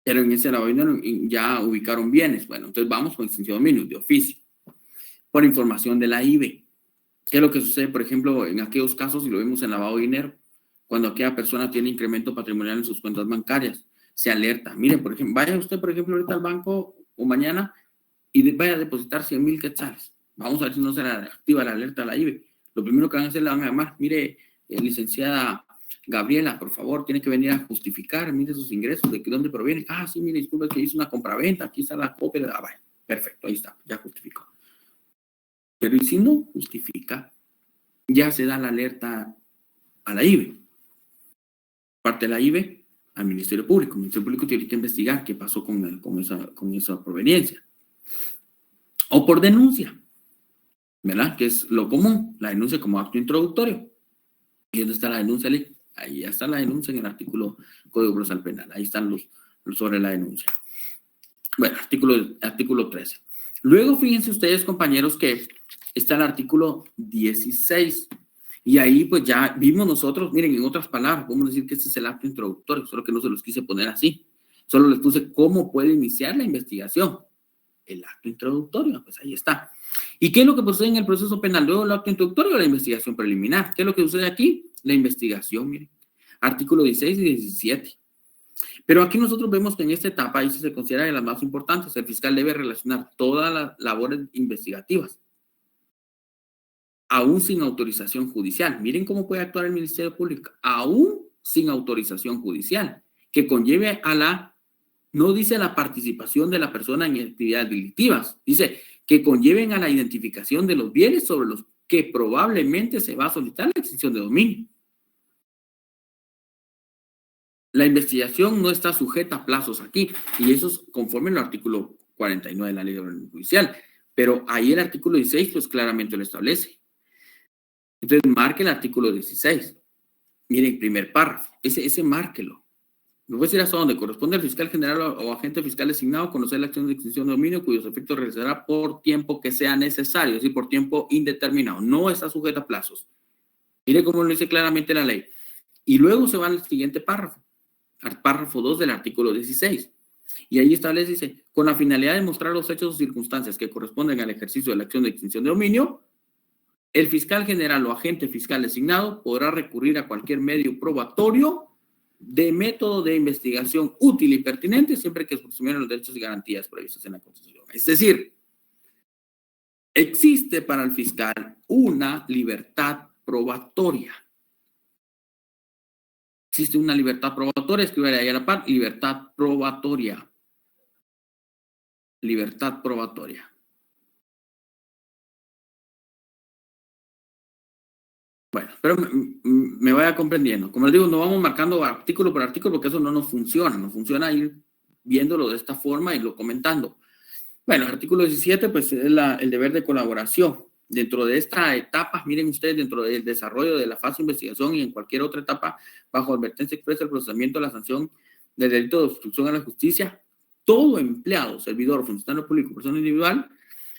pero en ese lavado de dinero ya ubicaron bienes. Bueno, entonces vamos con extinción de dominio, de oficio, por información de la IBE. ¿Qué es lo que sucede, por ejemplo, en aquellos casos, si lo vemos en lavado de dinero? Cuando aquella persona tiene incremento patrimonial en sus cuentas bancarias, se alerta. Miren, por ejemplo, vaya usted, por ejemplo, ahorita al banco o mañana y vaya a depositar 100,000 quetzales. Vamos a ver si no se le activa la alerta a la IBE. Lo primero que van a hacer, le van a llamar, mire, licenciada Gabriela, por favor, tiene que venir a justificar, mire sus ingresos, de dónde provienen. Ah, sí, mire, disculpe que hizo una compraventa, aquí está la copia. Ah, vaya, perfecto, ahí está, ya justificó. Pero y si no justifica, ya se da la alerta a la IBE. Parte de la IBE al Ministerio Público. El Ministerio Público tiene que investigar qué pasó con esa proveniencia. O por denuncia, ¿verdad? Que es lo común, la denuncia como acto introductorio. ¿Y dónde está la denuncia? Ahí ya está la denuncia en el artículo Código Procesal Penal. Ahí están los sobre la denuncia. Bueno, artículo 13. Luego, fíjense ustedes, compañeros, que está el artículo 16. Y ahí, pues, ya vimos nosotros, miren, en otras palabras, podemos decir que este es el acto introductorio, solo que no se los quise poner así. Solo les puse cómo puede iniciar la investigación. El acto introductorio, pues ahí está. ¿Y qué es lo que procede en el proceso penal? Luego el acto introductorio o la investigación preliminar. ¿Qué es lo que sucede aquí? La investigación, miren. Artículo 16 y 17. Pero aquí nosotros vemos que en esta etapa, ahí se considera de las más importantes, el fiscal debe relacionar todas las labores investigativas, aún sin autorización judicial. Miren cómo puede actuar el Ministerio Público, aún sin autorización judicial, que conlleve a no dice la participación de la persona en actividades delictivas, dice que conlleven a la identificación de los bienes sobre los que probablemente se va a solicitar la extinción de dominio. La investigación no está sujeta a plazos aquí, y eso es conforme al artículo 49 de la Ley de Orden Judicial, pero ahí el artículo 16 pues claramente lo establece. Entonces marque el artículo 16. Miren, primer párrafo, ese márquelo. Me voy a decir hasta donde corresponde al fiscal general o agente fiscal designado conocer la acción de extinción de dominio cuyos efectos realizará por tiempo que sea necesario, es decir, por tiempo indeterminado. No está sujeta a plazos. Mire cómo lo dice claramente la ley. Y luego se va al siguiente párrafo, al párrafo 2 del artículo 16. Y ahí establece, dice, con la finalidad de mostrar los hechos o circunstancias que corresponden al ejercicio de la acción de extinción de dominio, el fiscal general o agente fiscal designado podrá recurrir a cualquier medio probatorio de método de investigación útil y pertinente siempre que se presumieran los derechos y garantías previstos en la Constitución. Es decir, existe para el fiscal una libertad probatoria. Existe una libertad probatoria, escribe ahí a la par, libertad probatoria. Libertad probatoria. Bueno, pero me vaya comprendiendo. Como les digo, no vamos marcando artículo por artículo porque eso no nos funciona. Nos funciona ir viéndolo de esta forma y lo comentando. Bueno, el artículo 17, pues es el deber de colaboración. Dentro de esta etapa, miren ustedes, dentro del desarrollo de la fase de investigación y en cualquier otra etapa, bajo advertencia expresa el procesamiento de la sanción del delito de obstrucción a la justicia, todo empleado, servidor, funcionario público, persona individual,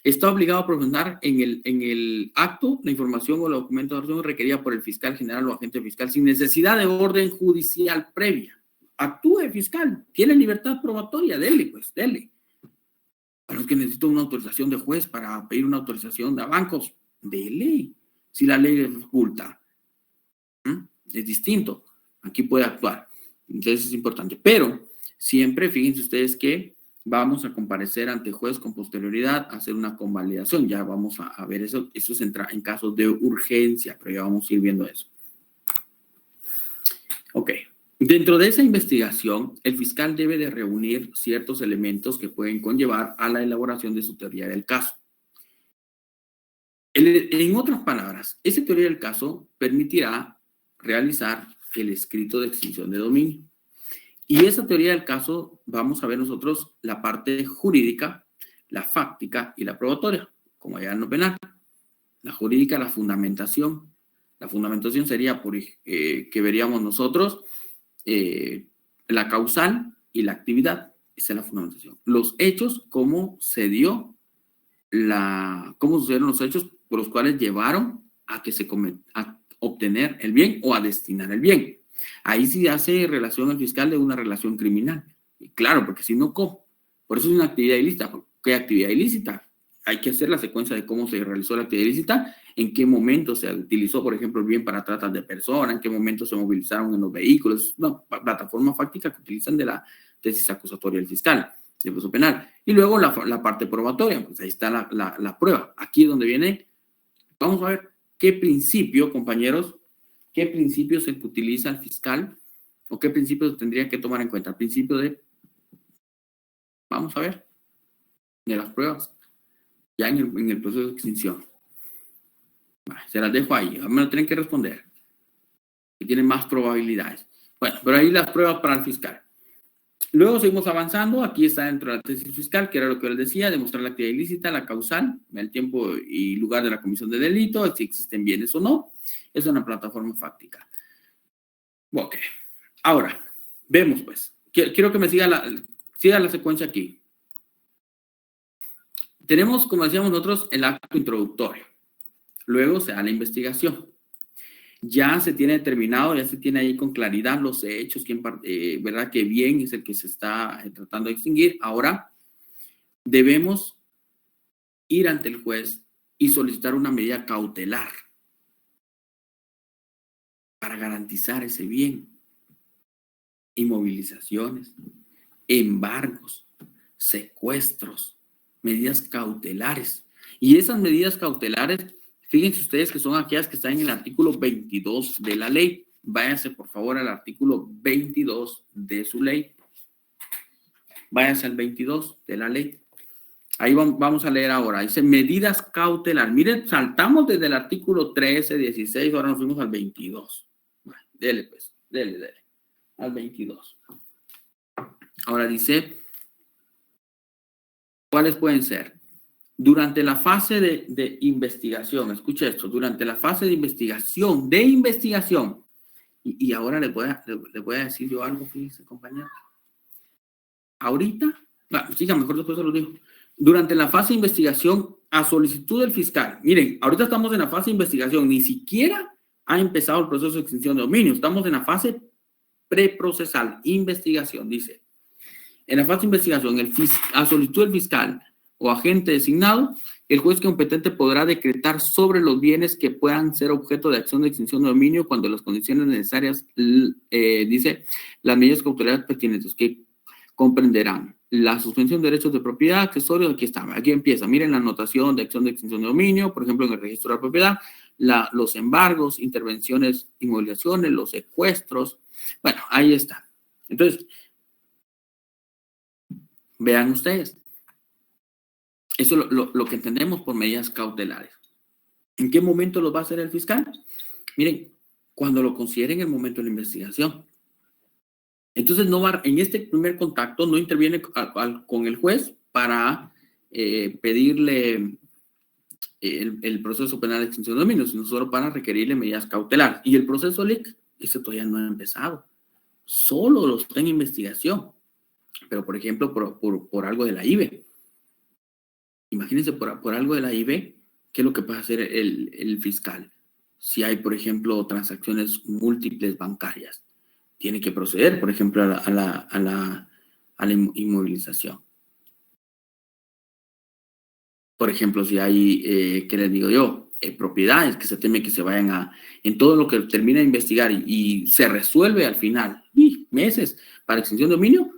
está obligado a proporcionar en el acto la información o la documentación requerida por el fiscal general o agente fiscal sin necesidad de orden judicial previa. Actúe, fiscal, tiene libertad probatoria, dele, pues, dele. A los que necesitan una autorización de juez para pedir una autorización de bancos, dele, si la ley les oculta. Es distinto, aquí puede actuar. Entonces es importante, pero siempre fíjense ustedes que vamos a comparecer ante juez con posterioridad, a hacer una convalidación. Ya vamos a ver eso. Eso es en casos de urgencia, pero ya vamos a ir viendo eso. Ok. Dentro de esa investigación, el fiscal debe de reunir ciertos elementos que pueden conllevar a la elaboración de su teoría del caso. En otras palabras, esa teoría del caso permitirá realizar el escrito de extinción de dominio. Y esa teoría del caso, vamos a ver nosotros la parte jurídica, la fáctica y la probatoria, como allá en lo penal. La jurídica, la fundamentación. La fundamentación sería que veríamos nosotros la causal y la actividad. Esa es la fundamentación. Los hechos, cómo sucedieron los hechos por los cuales llevaron a obtener el bien o a destinar el bien. Ahí sí hace relación el fiscal de una relación criminal. Y claro, porque si no, ¿cómo? Por eso es una actividad ilícita. ¿Qué actividad ilícita? Hay que hacer la secuencia de cómo se realizó la actividad ilícita, en qué momento se utilizó, por ejemplo, el bien para tratas de personas, en qué momento se movilizaron en los vehículos. Una plataforma fáctica que utilizan de la tesis acusatoria del fiscal, del proceso penal. Y luego la parte probatoria, pues ahí está la prueba. Aquí es donde viene, vamos a ver qué principio, compañeros, qué principios se utiliza el fiscal o qué principios tendría que tomar en cuenta. El principio de, vamos a ver, de las pruebas, ya en el proceso de extinción. Se las dejo ahí, me lo tienen que responder. Que tienen más probabilidades. Bueno, pero ahí las pruebas para el fiscal. Luego seguimos avanzando. Aquí está dentro de la tesis fiscal, que era lo que les decía, demostrar la actividad ilícita, la causal, el tiempo y lugar de la comisión de delito, si existen bienes o no. Es una plataforma fáctica. Ok. Ahora, vemos pues. Quiero que me siga la secuencia aquí. Tenemos, como decíamos nosotros, el acto introductorio. Luego se da la investigación. Ya se tiene determinado, ya se tiene ahí con claridad los hechos, ¿verdad? Que bien es el que se está tratando de extinguir. Ahora debemos ir ante el juez y solicitar una medida cautelar para garantizar ese bien. Inmovilizaciones, embargos, secuestros, medidas cautelares. Y esas medidas cautelares, fíjense ustedes que son aquellas que están en el artículo 22 de la ley. Váyanse por favor al artículo 22 de su ley. Váyanse al 22 de la ley. Ahí vamos a leer ahora. Dice medidas cautelares. Miren, saltamos desde el artículo 13, 16, ahora nos fuimos al 22. Bueno, dele pues, dele. Al 22. Ahora dice, ¿cuáles pueden ser? Durante la fase de investigación, escuche esto, durante la fase de investigación, y ahora les voy a decir yo algo, fíjense, compañero. Ahorita, siga, mejor después se lo digo. Durante la fase de investigación, a solicitud del fiscal, miren, ahorita estamos en la fase de investigación, ni siquiera ha empezado el proceso de extinción de dominio, estamos en la fase preprocesal, investigación, dice. En la fase de investigación, a solicitud del fiscal o agente designado, el juez competente podrá decretar sobre los bienes que puedan ser objeto de acción de extinción de dominio cuando las condiciones necesarias, dice, las medidas cautelares pertinentes, que comprenderán la suspensión de derechos de propiedad, accesorios, aquí empieza, miren la anotación de acción de extinción de dominio, por ejemplo, en el registro de la propiedad, los embargos, intervenciones, inmovilizaciones, los secuestros, bueno, ahí está. Entonces, vean ustedes, eso es lo que entendemos por medidas cautelares. ¿En qué momento lo va a hacer el fiscal? Miren, cuando lo considere en el momento de la investigación. Entonces, en este primer contacto no interviene con el juez para pedirle el proceso penal de extinción de dominio, sino solo para requerirle medidas cautelares. Y el proceso LIC, ese todavía no ha empezado. Solo lo está en investigación. Pero, por ejemplo, por algo de la IVE. Imagínense, por algo de la IVE, ¿qué es lo que puede hacer el fiscal? Si hay, por ejemplo, transacciones múltiples bancarias, tiene que proceder, por ejemplo, a la inmovilización. Por ejemplo, si hay, ¿qué les digo yo? Propiedades que se teme que se vayan en todo lo que termina de investigar y se resuelve al final, meses para extinción de dominio,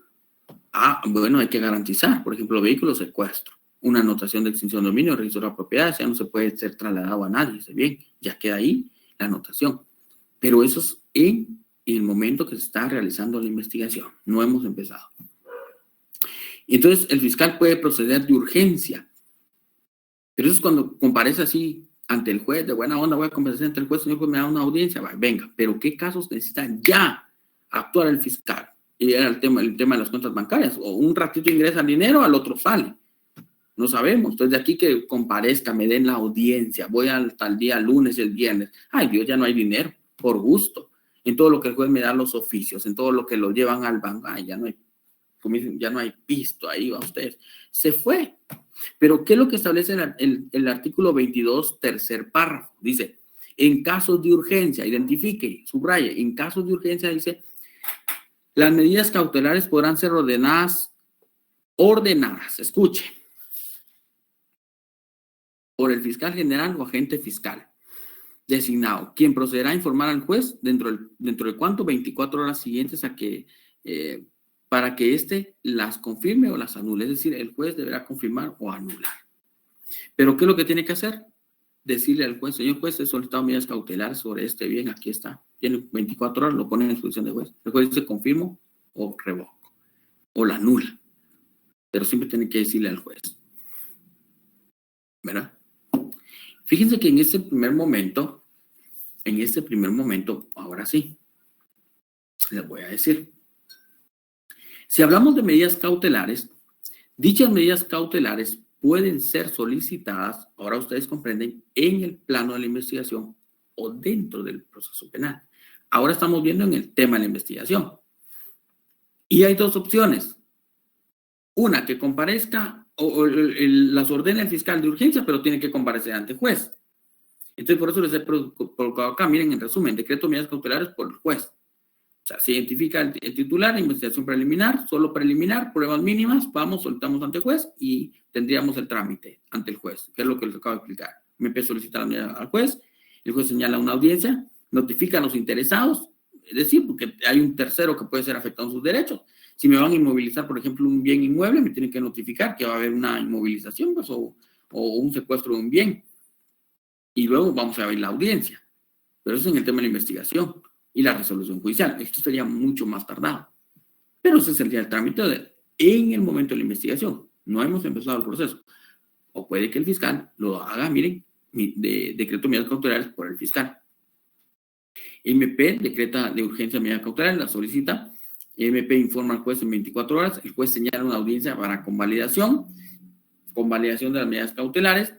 bueno, hay que garantizar, por ejemplo, vehículos secuestro, una anotación de extinción de dominio, registro de la propiedad, ya no se puede ser trasladado a nadie, ¿se bien? Ya queda ahí la anotación. Pero eso es en el momento que se está realizando la investigación, no hemos empezado. Entonces, el fiscal puede proceder de urgencia, pero eso es cuando comparece así ante el juez, de buena onda, voy a comparecer ante el juez, señor, pues me da una audiencia, venga, pero ¿qué casos necesita ya actuar el fiscal? Y era el tema de las cuentas bancarias, o un ratito ingresa el dinero, al otro sale. No sabemos. Entonces, de aquí que comparezca, me den la audiencia, voy al tal día, lunes y el viernes. Ay, Dios, ya no hay dinero, por gusto. En todo lo que el juez me da los oficios, en todo lo que lo llevan al banco, ay, ya no hay, como dicen, ya no hay pisto, ahí va ustedes. Se fue. Pero, ¿qué es lo que establece el artículo 22, tercer párrafo? Dice, en casos de urgencia, identifique, subraye, en casos de urgencia, dice, las medidas cautelares podrán ser ordenadas, escuche, por el fiscal general o agente fiscal designado, quien procederá a informar al juez dentro de cuánto, 24 horas siguientes a que, para que éste las confirme o las anule. Es decir, el juez deberá confirmar o anular. Pero, ¿qué es lo que tiene que hacer? Decirle al juez, señor juez, he solicitado medidas cautelares sobre este bien, aquí está. Tiene 24 horas, lo pone en disposición del juez. El juez dice confirmo o revoco, o la anula. Pero siempre tiene que decirle al juez. ¿Verdad? Fíjense que en este primer momento, ahora sí, les voy a decir. Si hablamos de medidas cautelares, dichas medidas cautelares pueden ser solicitadas, ahora ustedes comprenden, en el plano de la investigación o dentro del proceso penal. Ahora estamos viendo en el tema de la investigación. Y hay dos opciones. Una, que comparezca o las ordena el fiscal de urgencia, pero tiene que comparecer ante el juez. Entonces, por eso les he colocado acá, miren, en resumen, decreto de medidas cautelares por el juez. O sea, se identifica el titular, investigación preliminar, solo preliminar, pruebas mínimas, soltamos ante el juez y tendríamos el trámite ante el juez, que es lo que les acabo de explicar. MP solicita la medida al juez, el juez señala una audiencia, notifica a los interesados, es decir, porque hay un tercero que puede ser afectado en sus derechos. Si me van a inmovilizar, por ejemplo, un bien inmueble, me tienen que notificar que va a haber una inmovilización, pues, o un secuestro de un bien. Y luego vamos a ver la audiencia. Pero eso es en el tema de la investigación y la resolución judicial. Esto sería mucho más tardado. Pero ese sería el trámite en el momento de la investigación. No hemos empezado el proceso. O puede que el fiscal lo haga, miren, de decreto de medidas cautelares por el fiscal. MP decreta de urgencia medidas cautelares, la solicita. MP informa al juez en 24 horas. El juez señala una audiencia para convalidación de las medidas cautelares.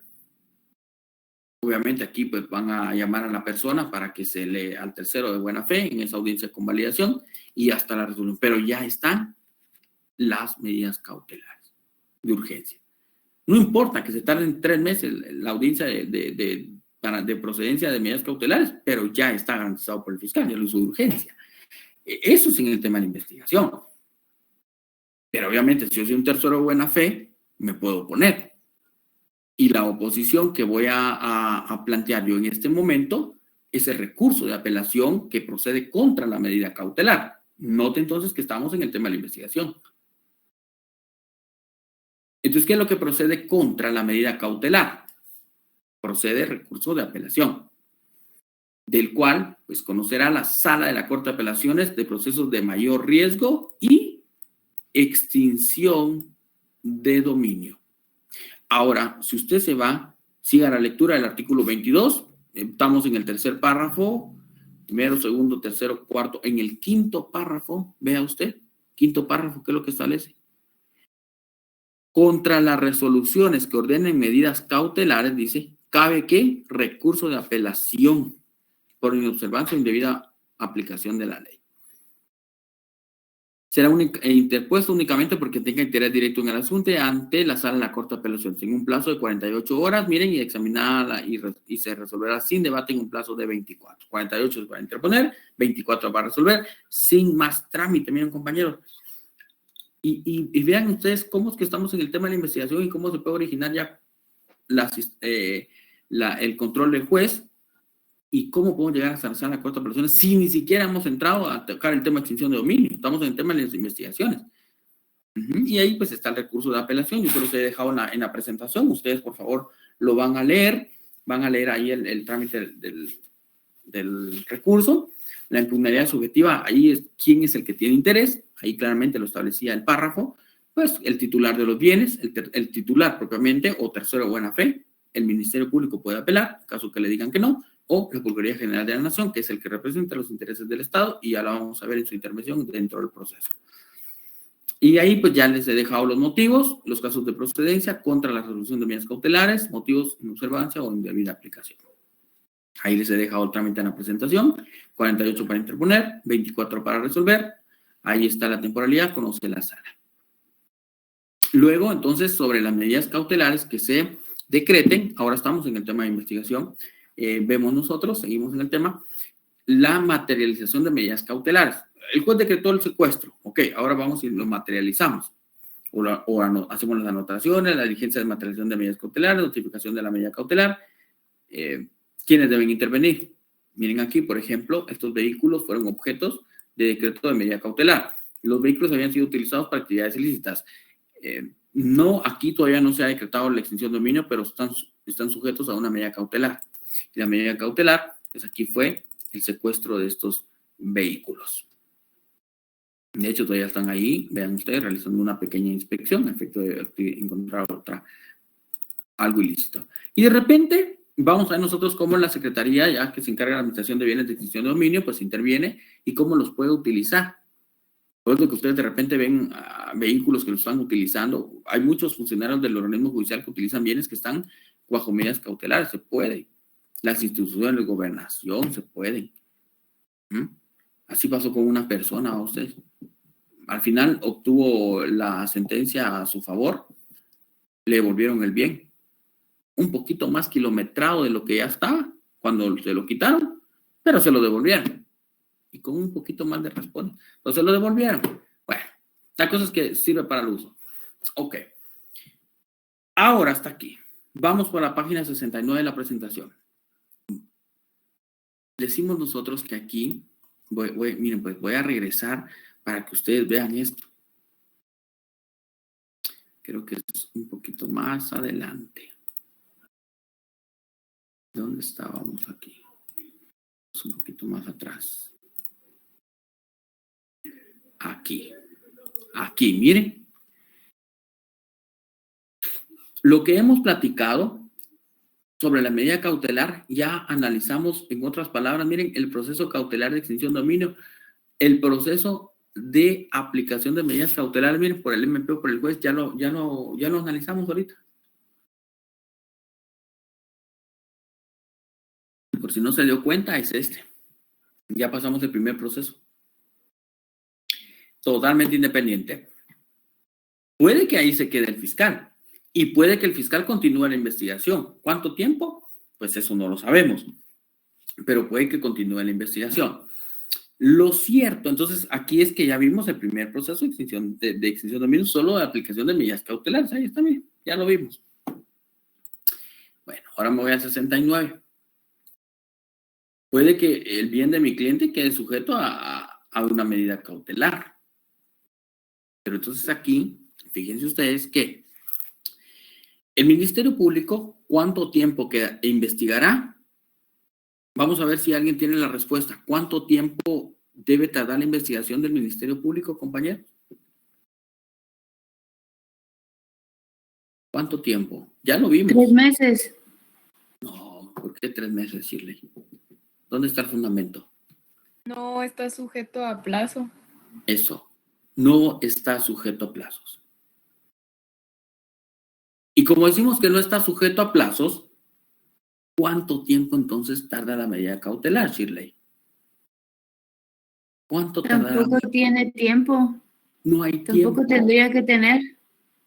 Obviamente aquí pues van a llamar a la persona para que se le al tercero de buena fe en esa audiencia de convalidación y hasta la resolución. Pero ya están las medidas cautelares de urgencia. No importa que se tarden 3 meses la audiencia de procedencia de medidas cautelares, pero ya está garantizado por el fiscal, ya lo hizo de urgencia. Eso es en el tema de la investigación. Pero obviamente, si yo soy un tercero de buena fe, me puedo oponer. Y la oposición que voy a plantear yo en este momento es el recurso de apelación que procede contra la medida cautelar. Note entonces que estamos en el tema de la investigación. Entonces, ¿qué es lo que procede contra la medida cautelar? Procede recurso de apelación, del cual pues conocerá la sala de la Corte de Apelaciones de procesos de mayor riesgo y extinción de dominio. Ahora, si usted se va, siga la lectura del artículo 22, estamos en el tercer párrafo, primero, segundo, tercero, cuarto, en el quinto párrafo, vea usted, quinto párrafo, ¿qué es lo que establece? Contra las resoluciones que ordenen medidas cautelares, dice, cabe que recurso de apelación por inobservancia o indebida aplicación de la ley. Será interpuesto únicamente porque tenga interés directo en el asunto ante la sala de la Corte de Apelaciones en un plazo de 48 horas, miren, y examinada y se resolverá sin debate en un plazo de 24. 48 es para interponer, 24 para resolver, sin más trámite, miren compañeros. Y vean ustedes cómo es que estamos en el tema de la investigación y cómo se puede originar ya el control del juez y cómo podemos llegar hasta la sala de Corte de Apelaciones si ni siquiera hemos entrado a tocar el tema de extinción de dominio. Estamos en el tema de las investigaciones. Y ahí pues está el recurso de apelación. Yo se los he dejado en la presentación. Ustedes, por favor, lo van a leer ahí el trámite del recurso. La impugnabilidad subjetiva, ahí es quién es el que tiene interés. Ahí claramente lo establecía el párrafo. Pues el titular de los bienes, el titular propiamente o tercero de buena fe. El Ministerio Público puede apelar, en caso que le digan que no, o la Procuraduría General de la Nación, que es el que representa los intereses del Estado, y ya la vamos a ver en su intervención dentro del proceso. Y ahí pues ya les he dejado los motivos, los casos de procedencia contra la resolución de medidas cautelares, motivos en observancia o indebida aplicación. Ahí les he dejado el trámite en la presentación, 48 para interponer, 24 para resolver. Ahí está la temporalidad, conoce la sala. Luego, entonces, sobre las medidas cautelares que se decreten, ahora estamos en el tema de investigación, vemos nosotros, seguimos en el tema, la materialización de medidas cautelares. El juez decretó el secuestro, ok, ahora vamos y lo materializamos. Hacemos las anotaciones, la diligencia de materialización de medidas cautelares, notificación de la medida cautelar. ¿Quiénes deben intervenir? Miren aquí, por ejemplo, estos vehículos fueron objetos de decreto de medida cautelar. Los vehículos habían sido utilizados para actividades ilícitas. No, aquí todavía no se ha decretado la extinción de dominio, pero están sujetos a una medida cautelar. Y la medida cautelar, pues aquí fue el secuestro de estos vehículos. De hecho, todavía están ahí, vean ustedes, realizando una pequeña inspección, a efecto de encontrar algo ilícito. Y de repente, vamos a ver nosotros cómo la Secretaría, ya que se encarga de la Administración de Bienes de Extinción de Dominio, pues interviene y cómo los puede utilizar. Por eso que ustedes de repente ven vehículos que lo están utilizando. Hay muchos funcionarios del organismo judicial que utilizan bienes que están bajo medidas cautelares. Se puede. Las instituciones de gobernación se pueden. Así pasó con una persona, a ustedes. Al final obtuvo la sentencia a su favor. Le devolvieron el bien. Un poquito más kilometrado de lo que ya estaba cuando se lo quitaron, pero se lo devolvieron. Y con un poquito más de responde. Entonces lo devolvieron. Bueno, la cosa es que sirve para el uso. Ok. Ahora hasta aquí. Vamos por la página 69 de la presentación. Decimos nosotros que aquí, miren, pues voy a regresar para que ustedes vean esto. Creo que es un poquito más adelante. ¿Dónde estábamos aquí? Es un poquito más atrás. Aquí, miren. Lo que hemos platicado sobre la medida cautelar, ya analizamos, en otras palabras, miren, el proceso cautelar de extinción de dominio, el proceso de aplicación de medidas cautelares, miren, por el MP o por el juez, ya lo analizamos ahorita. Por si no se dio cuenta, es este. Ya pasamos el primer proceso. Totalmente independiente. Puede que ahí se quede el fiscal y puede que el fiscal continúe la investigación. ¿Cuánto tiempo? Pues eso no lo sabemos, pero puede que continúe la investigación. Lo cierto, entonces, aquí es que ya vimos el primer proceso de extinción de dominio, solo de aplicación de medidas cautelares. Ahí está bien, ya lo vimos. Bueno, ahora me voy al 69. Puede que el bien de mi cliente quede sujeto a una medida cautelar. Pero entonces aquí, fíjense ustedes que el Ministerio Público, ¿cuánto tiempo investigará? Vamos a ver si alguien tiene la respuesta. ¿Cuánto tiempo debe tardar la investigación del Ministerio Público, compañeros? ¿Cuánto tiempo? Ya lo vimos. 3 meses. No, ¿por qué 3 meses, Shirley? ¿Dónde está el fundamento? No está sujeto a plazo. Eso, no está sujeto a plazos. Y como decimos que no está sujeto a plazos, ¿cuánto tiempo entonces tarda la medida cautelar, Shirley? ¿Cuánto tardará? Tampoco tiene tiempo. No hay tiempo. Tampoco tendría que tener.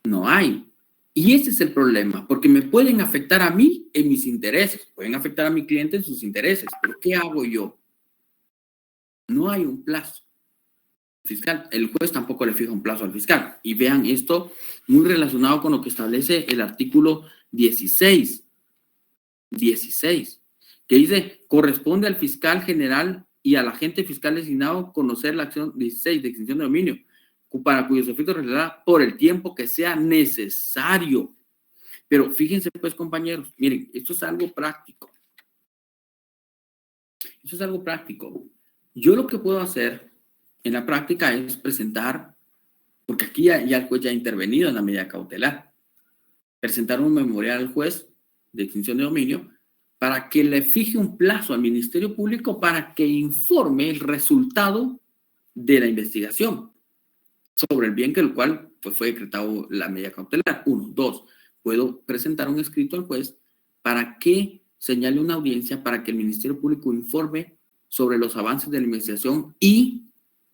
No hay. Y ese es el problema, porque me pueden afectar a mí en mis intereses, pueden afectar a mi cliente en sus intereses, pero ¿qué hago yo? No hay un plazo. Fiscal, el juez tampoco le fija un plazo al fiscal. Y vean esto muy relacionado con lo que establece el artículo 16, que dice, corresponde al fiscal general y al agente fiscal designado conocer la acción 16 de extinción de dominio, para cuyos efectos realizará por el tiempo que sea necesario. Pero fíjense pues, compañeros, miren, esto es algo práctico. Eso es algo práctico. Yo lo que puedo hacer en la práctica es presentar, porque aquí ya el juez ya ha intervenido en la medida cautelar, presentar un memorial al juez de extinción de dominio para que le fije un plazo al Ministerio Público para que informe el resultado de la investigación sobre el bien que el cual pues, fue decretado la medida cautelar. 1. 2. Puedo presentar un escrito al juez para que señale una audiencia para que el Ministerio Público informe sobre los avances de la investigación y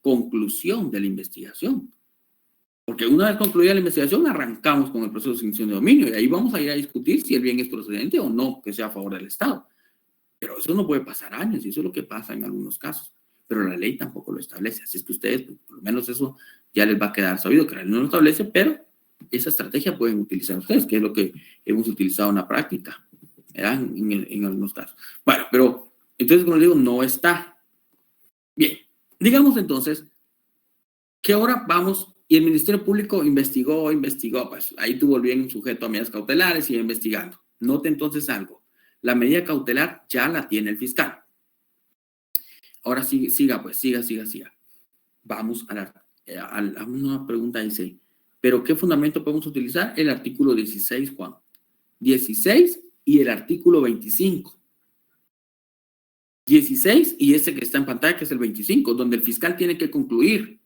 conclusión de la investigación. Porque una vez concluida la investigación, arrancamos con el proceso de extinción de dominio y ahí vamos a ir a discutir si el bien es procedente o no, que sea a favor del Estado. Pero eso no puede pasar años y eso es lo que pasa en algunos casos. Pero la ley tampoco lo establece. Así es que ustedes, por lo menos eso ya les va a quedar sabido, que la ley no lo establece, pero esa estrategia pueden utilizar ustedes, que es lo que hemos utilizado en la práctica, ¿verdad? En algunos casos. Bueno, pero entonces, como les digo, no está. Bien, digamos entonces que ahora vamos y el Ministerio Público investigó, pues ahí tuvo el bien sujeto a medidas cautelares y investigando. Note entonces algo, la medida cautelar ya la tiene el fiscal. Ahora siga. Vamos a una pregunta, dice, ¿pero qué fundamento podemos utilizar? El artículo 16, Juan. 16 y el artículo 25. 16 y ese que está en pantalla, que es el 25, donde el fiscal tiene que concluir.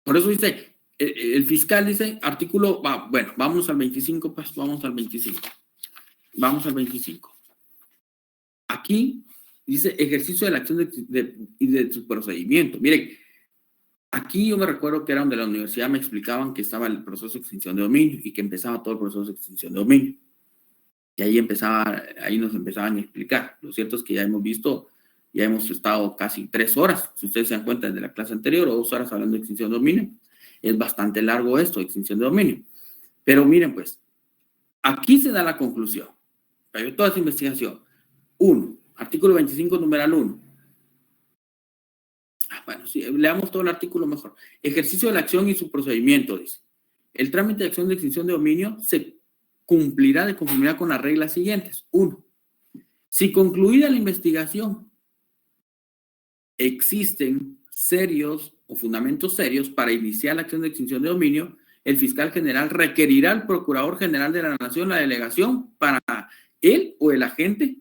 Por eso dice, el fiscal dice, artículo, bueno, vamos al 25, pues vamos al 25. Vamos al 25. Aquí dice ejercicio de la acción y de su procedimiento. Miren, aquí yo me recuerdo que era donde la universidad me explicaban que estaba el proceso de extinción de dominio y que empezaba todo el proceso de extinción de dominio. Y ahí nos empezaban a explicar. Lo cierto es que ya hemos visto, ya hemos estado casi 3 horas, si ustedes se dan cuenta, desde la clase anterior, o 2 horas hablando de extinción de dominio. Es bastante largo esto, extinción de dominio. Pero miren pues, aquí se da la conclusión. Pero toda esa investigación. 1, artículo 25, numeral 1. Bueno, sí, leamos todo el artículo mejor. Ejercicio de la acción y su procedimiento, dice. El trámite de acción de extinción de dominio se cumplirá de conformidad con las reglas siguientes. 1. Si concluida la investigación, existen serios o fundamentos serios para iniciar la acción de extinción de dominio, el fiscal general requerirá al procurador general de la nación la delegación para él o el agente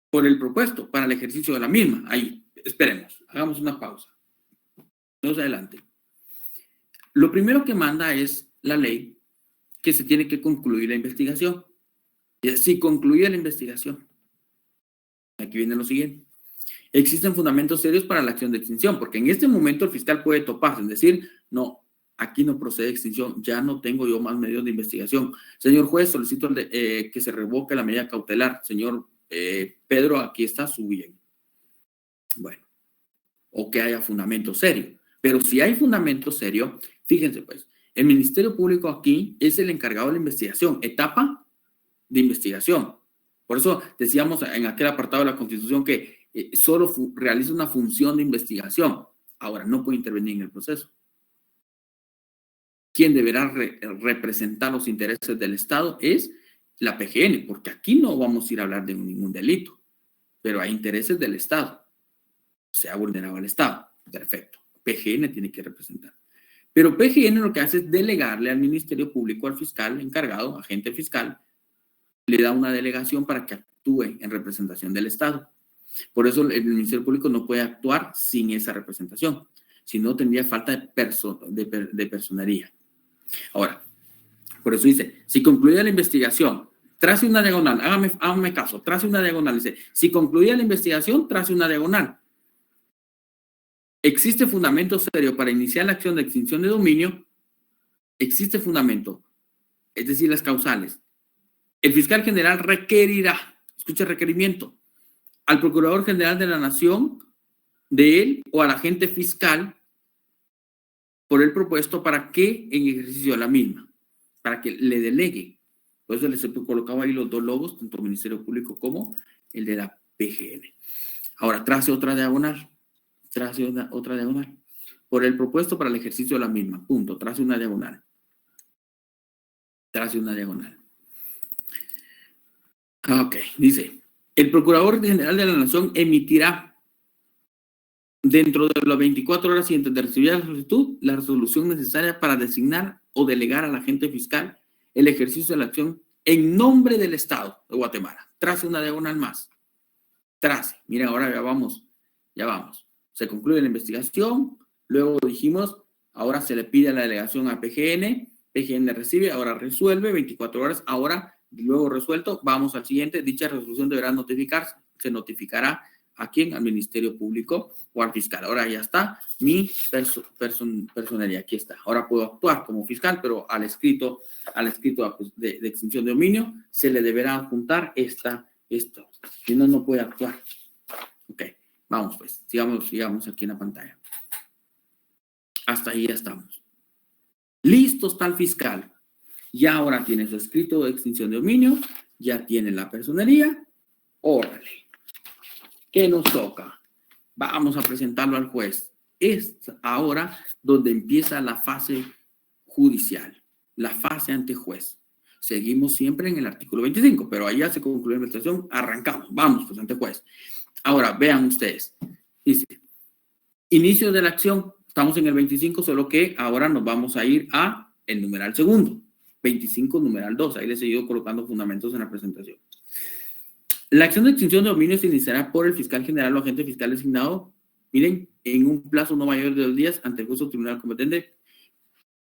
por el propuesto para el ejercicio de la misma. Ahí, esperemos, hagamos una pausa. Vamos adelante. Lo primero que manda es la ley que se tiene que concluir la investigación. Si concluye la investigación, aquí viene lo siguiente. Existen fundamentos serios para la acción de extinción, porque en este momento el fiscal puede toparse, es decir, no, aquí no procede extinción, ya no tengo yo más medios de investigación. Señor juez, solicito que se revoque la medida cautelar. Señor Pedro, aquí está su bien. Bueno, o que haya fundamento serio. Pero si hay fundamento serio, fíjense pues, el Ministerio Público aquí es el encargado de la investigación, etapa de investigación. Por eso decíamos en aquel apartado de la Constitución que solo realiza una función de investigación. Ahora, no puede intervenir en el proceso. Quien deberá representar los intereses del Estado es la PGN, porque aquí no vamos a ir a hablar de ningún delito, pero hay intereses del Estado. Se ha vulnerado al Estado. Perfecto. PGN tiene que representar. Pero PGN lo que hace es delegarle al Ministerio Público, al fiscal encargado, agente fiscal, le da una delegación para que actúe en representación del Estado. Por eso el Ministerio Público no puede actuar sin esa representación, si no tendría falta de personería. Ahora, por eso dice, si concluida la investigación, trace una diagonal, hágame caso, trace una diagonal, dice, si concluida la investigación, trace una diagonal. ¿Existe fundamento serio para iniciar la acción de extinción de dominio? Existe fundamento, es decir, las causales. El fiscal general requerirá, escucha requerimiento, al Procurador General de la Nación, de él o al agente fiscal por el propuesto para que en ejercicio de la misma, para que le delegue. Por eso les he colocado ahí los dos logos, tanto el Ministerio Público como el de la PGN. Ahora, trace otra diagonal. Trace otra diagonal. Por el propuesto para el ejercicio de la misma. Punto. Trace una diagonal. Trace una diagonal. Ok. Dice, el Procurador General de la Nación emitirá dentro de las 24 horas siguientes de recibir la solicitud la resolución necesaria para designar o delegar al agente fiscal el ejercicio de la acción en nombre del Estado de Guatemala. Trace una diagonal más. Trace. Miren, ahora ya vamos. Se concluye la investigación, luego dijimos, ahora se le pide la delegación a PGN, PGN recibe, ahora resuelve, 24 horas, ahora, luego resuelto, vamos al siguiente, dicha resolución deberá notificarse, se notificará a quién, al Ministerio Público o al fiscal. Ahora ya está mi personería, aquí está. Ahora puedo actuar como fiscal, pero al escrito de extinción de dominio se le deberá adjuntar esto, si no, no puede actuar. Ok. Vamos pues, sigamos aquí en la pantalla. Hasta ahí ya estamos. Listo está el fiscal. Ya ahora tiene su escrito de extinción de dominio, ya tiene la personería. Órale. ¿Qué nos toca? Vamos a presentarlo al juez. Es ahora donde empieza la fase judicial, la fase ante juez. Seguimos siempre en el artículo 25, pero ahí ya se concluye la investigación, arrancamos, vamos pues ante juez. Ahora, vean ustedes, dice, inicio de la acción, estamos en el 25, solo que ahora nos vamos a ir a el numeral segundo, 25 numeral 2, ahí les he ido colocando fundamentos en la presentación. La acción de extinción de dominio se iniciará por el fiscal general o agente fiscal designado, miren, en un plazo no mayor de 2 días ante el juez o tribunal competente,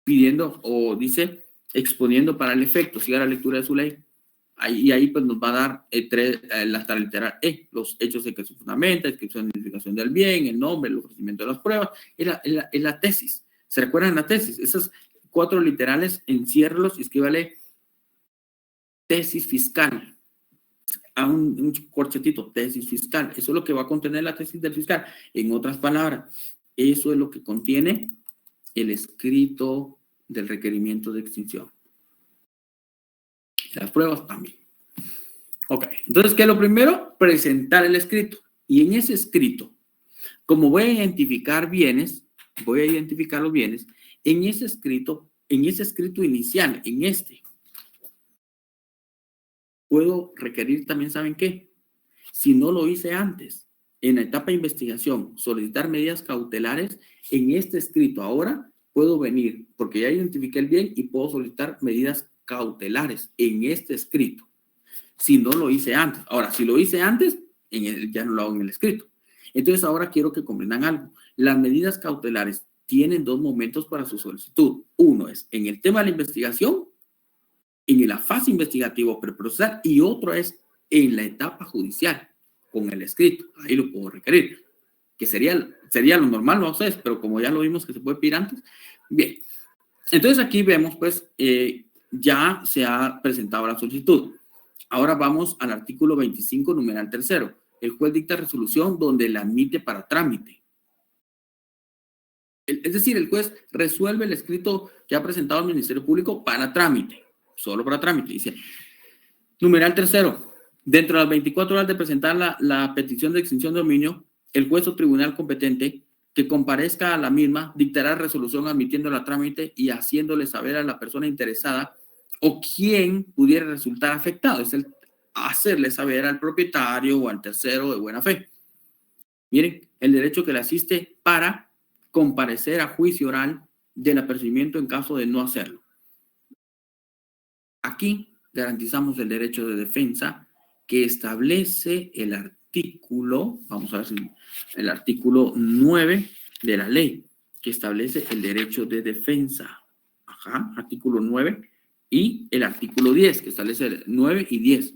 pidiendo o dice, exponiendo para el efecto, siga la lectura de su ley. Y ahí pues nos va a dar la literal E, los hechos en que se fundamenta, descripción de identificación del bien, el nombre, el ofrecimiento de las pruebas, es la tesis. ¿Se recuerdan la tesis? Esas 4 literales, enciérralos y escríbale tesis fiscal. A un corchetito, tesis fiscal. Eso es lo que va a contener la tesis del fiscal. En otras palabras, eso es lo que contiene el escrito del requerimiento de extinción. Las pruebas también. Ok, entonces, ¿qué es lo primero? Presentar el escrito. Y en ese escrito, como voy a identificar los bienes, en ese escrito inicial, puedo requerir también, ¿saben qué? Si no lo hice antes, en la etapa de investigación, solicitar medidas cautelares, en este escrito ahora puedo venir, porque ya identifiqué el bien y puedo solicitar medidas cautelares en este escrito, si no lo hice antes. Ahora, si lo hice antes, ya no lo hago en el escrito. Entonces, ahora quiero que comprendan algo. Las medidas cautelares tienen 2 momentos para su solicitud. Uno es en el tema de la investigación, en la fase investigativa preprocesal, y otro es en la etapa judicial, con el escrito. Ahí lo puedo requerir, que sería lo normal, no sé, pero como ya lo vimos que se puede pedir antes. Bien, entonces aquí vemos pues ya se ha presentado la solicitud. Ahora vamos al artículo 25, numeral 3. el juez dicta resolución donde la admite para trámite. Es decir, el juez resuelve el escrito que ha presentado el Ministerio Público para trámite, solo para trámite. Dice, numeral tercero, dentro de las 24 horas de presentar la petición de extinción de dominio, el juez o tribunal competente que comparezca a la misma dictará resolución admitiéndola a trámite y haciéndole saber a la persona interesada o quien pudiera resultar afectado. Es el hacerle saber al propietario o al tercero de buena fe. Miren, el derecho que le asiste para comparecer a juicio oral del apercibimiento en caso de no hacerlo. Aquí garantizamos el derecho de defensa que establece el artículo, vamos a ver si el artículo 9 de la ley, que establece el derecho de defensa. Ajá, artículo 9 y el artículo 10, que establece el 9 y 10.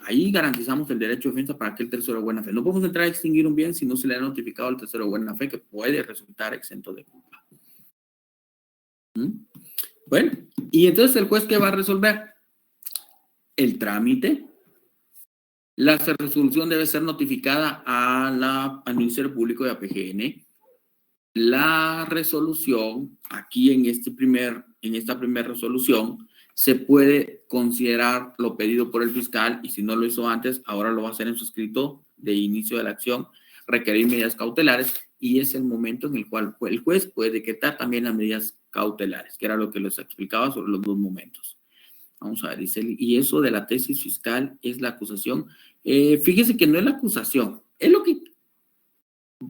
Ahí garantizamos el derecho de defensa para aquel tercero de buena fe. No podemos entrar a extinguir un bien si no se le ha notificado al tercero de buena fe que puede resultar exento de culpa. Bueno, y entonces el juez, ¿qué va a resolver? El trámite. La resolución debe ser notificada al Ministerio Público de APGN. La resolución, aquí en esta primera resolución, se puede considerar lo pedido por el fiscal y si no lo hizo antes, ahora lo va a hacer en su escrito de inicio de la acción, requerir medidas cautelares y es el momento en el cual el juez puede decretar también las medidas cautelares, que era lo que les explicaba sobre los dos momentos. Vamos a ver, dice, y eso de la tesis fiscal es la acusación. Fíjese que no es la acusación, es lo que